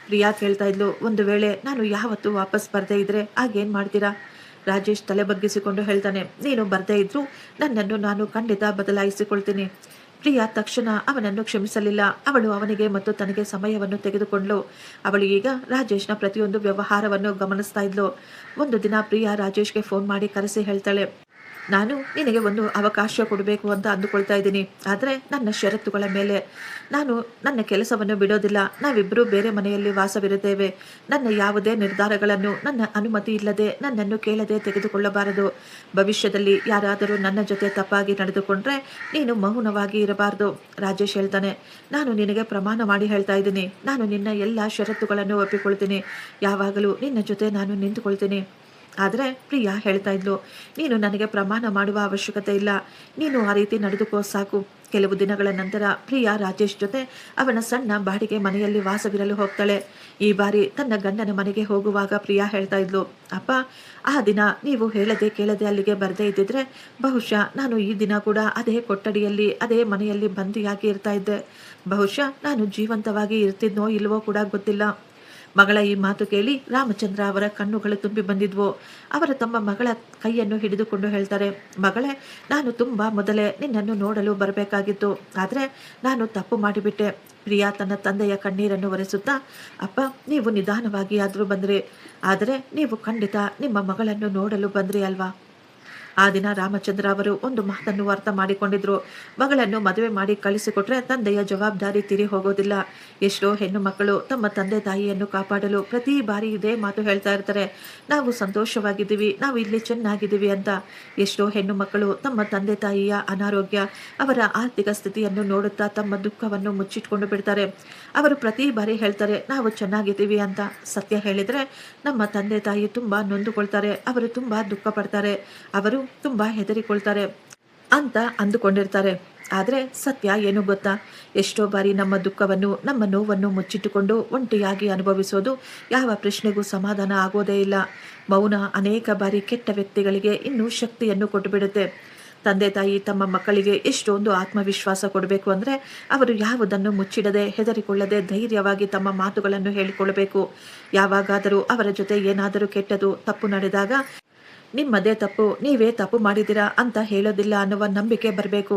ಪ್ರಿಯಾ ಕೇಳ್ತಾ ಇದ್ಲು, ಒಂದು ವೇಳೆ ನಾನು ಯಾವತ್ತೂ ವಾಪಸ್ ಬರದೇ ಇದ್ರೆ ಆಗೇನು ಮಾಡ್ತೀರಾ? ರಾಜೇಶ್ ತಲೆ ಬಗ್ಗಿಸಿಕೊಂಡು ಹೇಳ್ತಾನೆ, ನೀನು ಬರದೇ ಇದ್ರೂ ನನ್ನನ್ನು ನಾನು ಖಂಡಿತ ಬದಲಾಯಿಸಿಕೊಳ್ತೀನಿ. ಪ್ರಿಯಾ ತಕ್ಷಣ ಅವನನ್ನು ಕ್ಷಮಿಸಲಿಲ್ಲ. ಅವಳು ಅವನಿಗೆ ಮತ್ತು ತನಗೆ ಸಮಯವನ್ನು ತೆಗೆದುಕೊಂಡ್ಳು. ಅವಳು ಈಗ ರಾಜೇಶ್ನ ಪ್ರತಿಯೊಂದು ವ್ಯವಹಾರವನ್ನು ಗಮನಿಸ್ತಾ ಇದ್ಲು. ಒಂದು ದಿನ ಪ್ರಿಯಾ ರಾಜೇಶ್ಗೆ ಫೋನ್ ಮಾಡಿ ಕರೆಸಿ ಹೇಳ್ತಾಳೆ, ನಾನು ನಿನಗೆ ಒಂದು ಅವಕಾಶ ಕೊಡಬೇಕು ಅಂತ ಅಂದುಕೊಳ್ತಾ ಇದ್ದೀನಿ, ಆದರೆ ನನ್ನ ಷರತ್ತುಗಳ ಮೇಲೆ. ನಾನು ನನ್ನ ಕೆಲಸವನ್ನು ಬಿಡೋದಿಲ್ಲ. ನಾವಿಬ್ಬರೂ ಬೇರೆ ಮನೆಯಲ್ಲಿ ವಾಸವಿರುತ್ತೇವೆ. ನನ್ನ ಯಾವುದೇ ನಿರ್ಧಾರಗಳನ್ನು ನನ್ನ ಅನುಮತಿ ಇಲ್ಲದೆ, ನನ್ನನ್ನು ಕೇಳದೆ ತೆಗೆದುಕೊಳ್ಳಬಾರದು. ಭವಿಷ್ಯದಲ್ಲಿ ಯಾರಾದರೂ ನನ್ನ ಜೊತೆ ತಪ್ಪಾಗಿ ನಡೆದುಕೊಂಡ್ರೆ ನೀನು ಮೌನವಾಗಿ ಇರಬಾರದು. ರಾಜೇಶ್ ಹೇಳ್ತಾನೆ, ನಾನು ನಿನಗೆ ಪ್ರಮಾಣ ಮಾಡಿ ಹೇಳ್ತಾ ಇದ್ದೀನಿ, ನಾನು ನಿನ್ನ ಎಲ್ಲ ಷರತ್ತುಗಳನ್ನು ಒಪ್ಪಿಕೊಳ್ತೀನಿ. ಯಾವಾಗಲೂ ನಿನ್ನ ಜೊತೆ ನಾನು ನಿಂತುಕೊಳ್ತೀನಿ. ಆದರೆ ಪ್ರಿಯಾ ಹೇಳ್ತಾ ಇದ್ಲು, ನೀನು ನನಗೆ ಪ್ರಮಾಣ ಮಾಡುವ ಅವಶ್ಯಕತೆ ಇಲ್ಲ. ನೀನು ಆ ರೀತಿ ನಡೆದುಕೋ ಸಾಕು. ಕೆಲವು ದಿನಗಳ ನಂತರ ಪ್ರಿಯಾ ರಾಜೇಶ್ ಜೊತೆ ಅವನ ಸಣ್ಣ ಬಾಡಿಗೆ ಮನೆಯಲ್ಲಿ ವಾಸವಿರಲು ಹೋಗ್ತಾಳೆ. ಈ ಬಾರಿ ತನ್ನ ಗಂಡನ ಮನೆಗೆ ಹೋಗುವಾಗ ಪ್ರಿಯಾ ಹೇಳ್ತಾ ಇದ್ಲು, ಅಪ್ಪ, ಆ ದಿನ ನೀವು ಹೇಳದೆ ಕೇಳದೆ ಅಲ್ಲಿಗೆ ಬರದೇ ಇದ್ದಿದ್ರೆ ಬಹುಶಃ ನಾನು ಈ ದಿನ ಕೂಡ ಅದೇ ಕೊಠಡಿಯಲ್ಲಿ ಅದೇ ಮನೆಯಲ್ಲಿ ಬಂದಿಯಾಗಿ ಇರ್ತಾ ಇದ್ದೆ. ಬಹುಶಃ ನಾನು ಜೀವಂತವಾಗಿ ಇರ್ತಿದ್ನೋ ಇಲ್ವೋ ಕೂಡ ಗೊತ್ತಿಲ್ಲ. ಮಗಳ ಈ ಮಾತು ಕೇಳಿ ರಾಮಚಂದ್ರ ಅವರ ಕಣ್ಣುಗಳು ತುಂಬಿ ಬಂದಿದ್ವು. ಅವರು ತಮ್ಮ ಮಗಳ ಕೈಯನ್ನು ಹಿಡಿದುಕೊಂಡು ಹೇಳ್ತಾರೆ, ಮಗಳೇ, ನಾನು ತುಂಬ ಮೊದಲೇ ನಿನ್ನನ್ನು ನೋಡಲು ಬರಬೇಕಾಗಿತ್ತು, ಆದರೆ ನಾನು ತಪ್ಪು ಮಾಡಿಬಿಟ್ಟೆ. ಪ್ರಿಯಾ ತನ್ನ ತಂದೆಯ ಕಣ್ಣೀರನ್ನು ಒರೆಸುತ್ತಾ, ಅಪ್ಪ, ನೀವು ನಿಧಾನವಾಗಿ ಆದರೂ ಬಂದ್ರಿ, ಆದರೆ ನೀವು ಖಂಡಿತ ನಿಮ್ಮ ಮಗಳನ್ನು ನೋಡಲು ಬಂದ್ರಿ ಅಲ್ವಾ? ಆ ದಿನ ರಾಮಚಂದ್ರ ಅವರು ಒಂದು ಮಾತನ್ನು ಅರ್ಥ ಮಾಡಿಕೊಂಡಿದ್ರು. ಮಗಳನ್ನು ಮದುವೆ ಮಾಡಿ ಕಳಿಸಿಕೊಟ್ರೆ ತಂದೆಯ ಜವಾಬ್ದಾರಿ ತೀರಿ ಹೋಗೋದಿಲ್ಲ. ಎಷ್ಟೋ ಹೆಣ್ಣು ಮಕ್ಕಳು ತಮ್ಮ ತಂದೆ ತಾಯಿಯನ್ನು ಕಾಪಾಡಲು ಪ್ರತಿ ಬಾರಿ ಇದೇ ಮಾತು ಹೇಳ್ತಾ ಇರ್ತಾರೆ, ನಾವು ಸಂತೋಷವಾಗಿದ್ದೀವಿ, ನಾವು ಇಲ್ಲಿ ಚೆನ್ನಾಗಿದ್ದೀವಿ ಅಂತ. ಎಷ್ಟೋ ಹೆಣ್ಣು ಮಕ್ಕಳು ತಮ್ಮ ತಂದೆ ತಾಯಿಯ ಅನಾರೋಗ್ಯ, ಅವರ ಆರ್ಥಿಕ ಸ್ಥಿತಿಯನ್ನು ನೋಡುತ್ತಾ ತಮ್ಮ ದುಃಖವನ್ನು ಮುಚ್ಚಿಟ್ಕೊಂಡು ಬಿಡ್ತಾರೆ. ಅವರು ಪ್ರತಿ ಬಾರಿ ಹೇಳ್ತಾರೆ, ನಾವು ಚೆನ್ನಾಗಿದ್ದೀವಿ ಅಂತ. ಸತ್ಯ ಹೇಳಿದರೆ ನಮ್ಮ ತಂದೆ ತಾಯಿ ತುಂಬ ನೊಂದುಕೊಳ್ತಾರೆ, ಅವರು ತುಂಬ ದುಃಖ ಪಡ್ತಾರೆ, ಅವರು ತುಂಬ ಹೆದರಿಕೊಳ್ತಾರೆ ಅಂತ ಅಂದುಕೊಂಡಿರ್ತಾರೆ. ಆದರೆ ಸತ್ಯ ಏನು ಗೊತ್ತಾ? ಎಷ್ಟೋ ಬಾರಿ ನಮ್ಮ ದುಃಖವನ್ನು, ನಮ್ಮ ನೋವನ್ನು ಮುಚ್ಚಿಟ್ಟುಕೊಂಡು ಒಂಟಿಯಾಗಿ ಅನುಭವಿಸೋದು ಯಾವ ಪ್ರಶ್ನೆಗೂ ಸಮಾಧಾನ ಆಗೋದೇ ಇಲ್ಲ. ಮೌನ ಅನೇಕ ಬಾರಿ ಕೆಟ್ಟ ವ್ಯಕ್ತಿಗಳಿಗೆ ಇನ್ನೂ ಶಕ್ತಿಯನ್ನು ಕೊಟ್ಟುಬಿಡುತ್ತೆ. ತಂದೆ ತಾಯಿ ತಮ್ಮ ಮಕ್ಕಳಿಗೆ ಎಷ್ಟೊಂದು ಆತ್ಮವಿಶ್ವಾಸ ಕೊಡಬೇಕು ಅಂದರೆ ಅವರು ಯಾವುದನ್ನು ಮುಚ್ಚಿಡದೆ, ಹೆದರಿಕೊಳ್ಳದೆ ಧೈರ್ಯವಾಗಿ ತಮ್ಮ ಮಾತುಗಳನ್ನು ಹೇಳಿಕೊಳ್ಳಬೇಕು. ಯಾವಾಗಾದರೂ ಅವರ ಜೊತೆ ಏನಾದರೂ ಕೆಟ್ಟದು ತಪ್ಪು ನಡೆದಾಗ ನಿಮ್ಮದೇ ತಪ್ಪು, ನೀವೇ ತಪ್ಪು ಮಾಡಿದ್ದೀರಾ ಅಂತ ಹೇಳೋದಿಲ್ಲ ಅನ್ನುವ ನಂಬಿಕೆ ಬರಬೇಕು.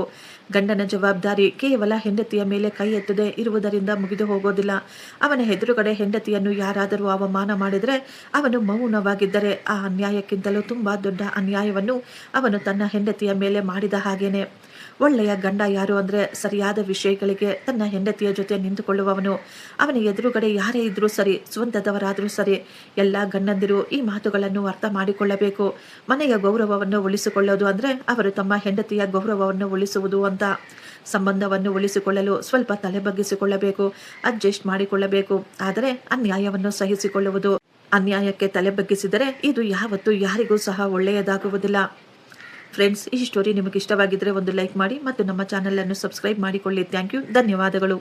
ಗಂಡನ ಜವಾಬ್ದಾರಿ ಕೇವಲ ಹೆಂಡತಿಯ ಮೇಲೆ ಕೈ ಎತ್ತದೇ ಇರುವುದರಿಂದ ಮುಗಿದು ಹೋಗೋದಿಲ್ಲ. ಅವನ ಎದುರುಗಡೆ ಹೆಂಡತಿಯನ್ನು ಯಾರಾದರೂ ಅವಮಾನ ಮಾಡಿದರೆ ಅವನು ಮೌನವಾಗಿದ್ದರೆ ಆ ಅನ್ಯಾಯಕ್ಕಿಂತಲೂ ತುಂಬ ದೊಡ್ಡ ಅನ್ಯಾಯವನ್ನು ಅವನು ತನ್ನ ಹೆಂಡತಿಯ ಮೇಲೆ ಮಾಡಿದ ಹಾಗೇನೆ. ಒಳ್ಳೆಯ ಗಂಡ ಯಾರು ಅಂದರೆ ಸರಿಯಾದ ವಿಷಯಗಳಿಗೆ ತನ್ನ ಹೆಂಡತಿಯ ಜೊತೆ ನಿಂತುಕೊಳ್ಳುವವನು. ಅವನ ಎದುರುಗಡೆ ಯಾರೇ ಇದ್ರೂ ಸರಿ, ಸ್ವಂತದವರಾದರೂ ಸರಿ, ಎಲ್ಲ ಗಂಡಂದಿರು ಈ ಮಾತುಗಳನ್ನು ಅರ್ಥ ಮಾಡಿಕೊಳ್ಳಬೇಕು. ಮನೆಯ ಗೌರವವನ್ನು ಉಳಿಸಿಕೊಳ್ಳೋದು ಅಂದರೆ ಅವರು ತಮ್ಮ ಹೆಂಡತಿಯ ಗೌರವವನ್ನು ಉಳಿಸುವುದು ಅಂತ. ಸಂಬಂಧವನ್ನು ಉಳಿಸಿಕೊಳ್ಳಲು ಸ್ವಲ್ಪ ತಲೆ ಬಗ್ಗಿಸಿಕೊಳ್ಳಬೇಕು, ಅಡ್ಜಸ್ಟ್ ಮಾಡಿಕೊಳ್ಳಬೇಕು. ಆದರೆ ಅನ್ಯಾಯವನ್ನು ಸಹಿಸಿಕೊಳ್ಳುವುದು, ಅನ್ಯಾಯಕ್ಕೆ ತಲೆ ಬಗ್ಗಿಸಿದರೆ ಇದು ಯಾವತ್ತೂ ಯಾರಿಗೂ ಸಹ ಒಳ್ಳೆಯದಾಗುವುದಿಲ್ಲ. ಫ್ರೆಂಡ್ಸ್, ಈ ಸ್ಟೋರಿ ನಿಮಗೆ ಇಷ್ಟವಾಗಿದ್ದರೆ ಒಂದು ಲೈಕ್ ಮಾಡಿ ಮತ್ತು ನಮ್ಮ ಚಾನಲನ್ನು ಸಬ್ಸ್ಕ್ರೈಬ್ ಮಾಡಿಕೊಳ್ಳಿ. ಥ್ಯಾಂಕ್ ಯು, ಧನ್ಯವಾದಗಳು.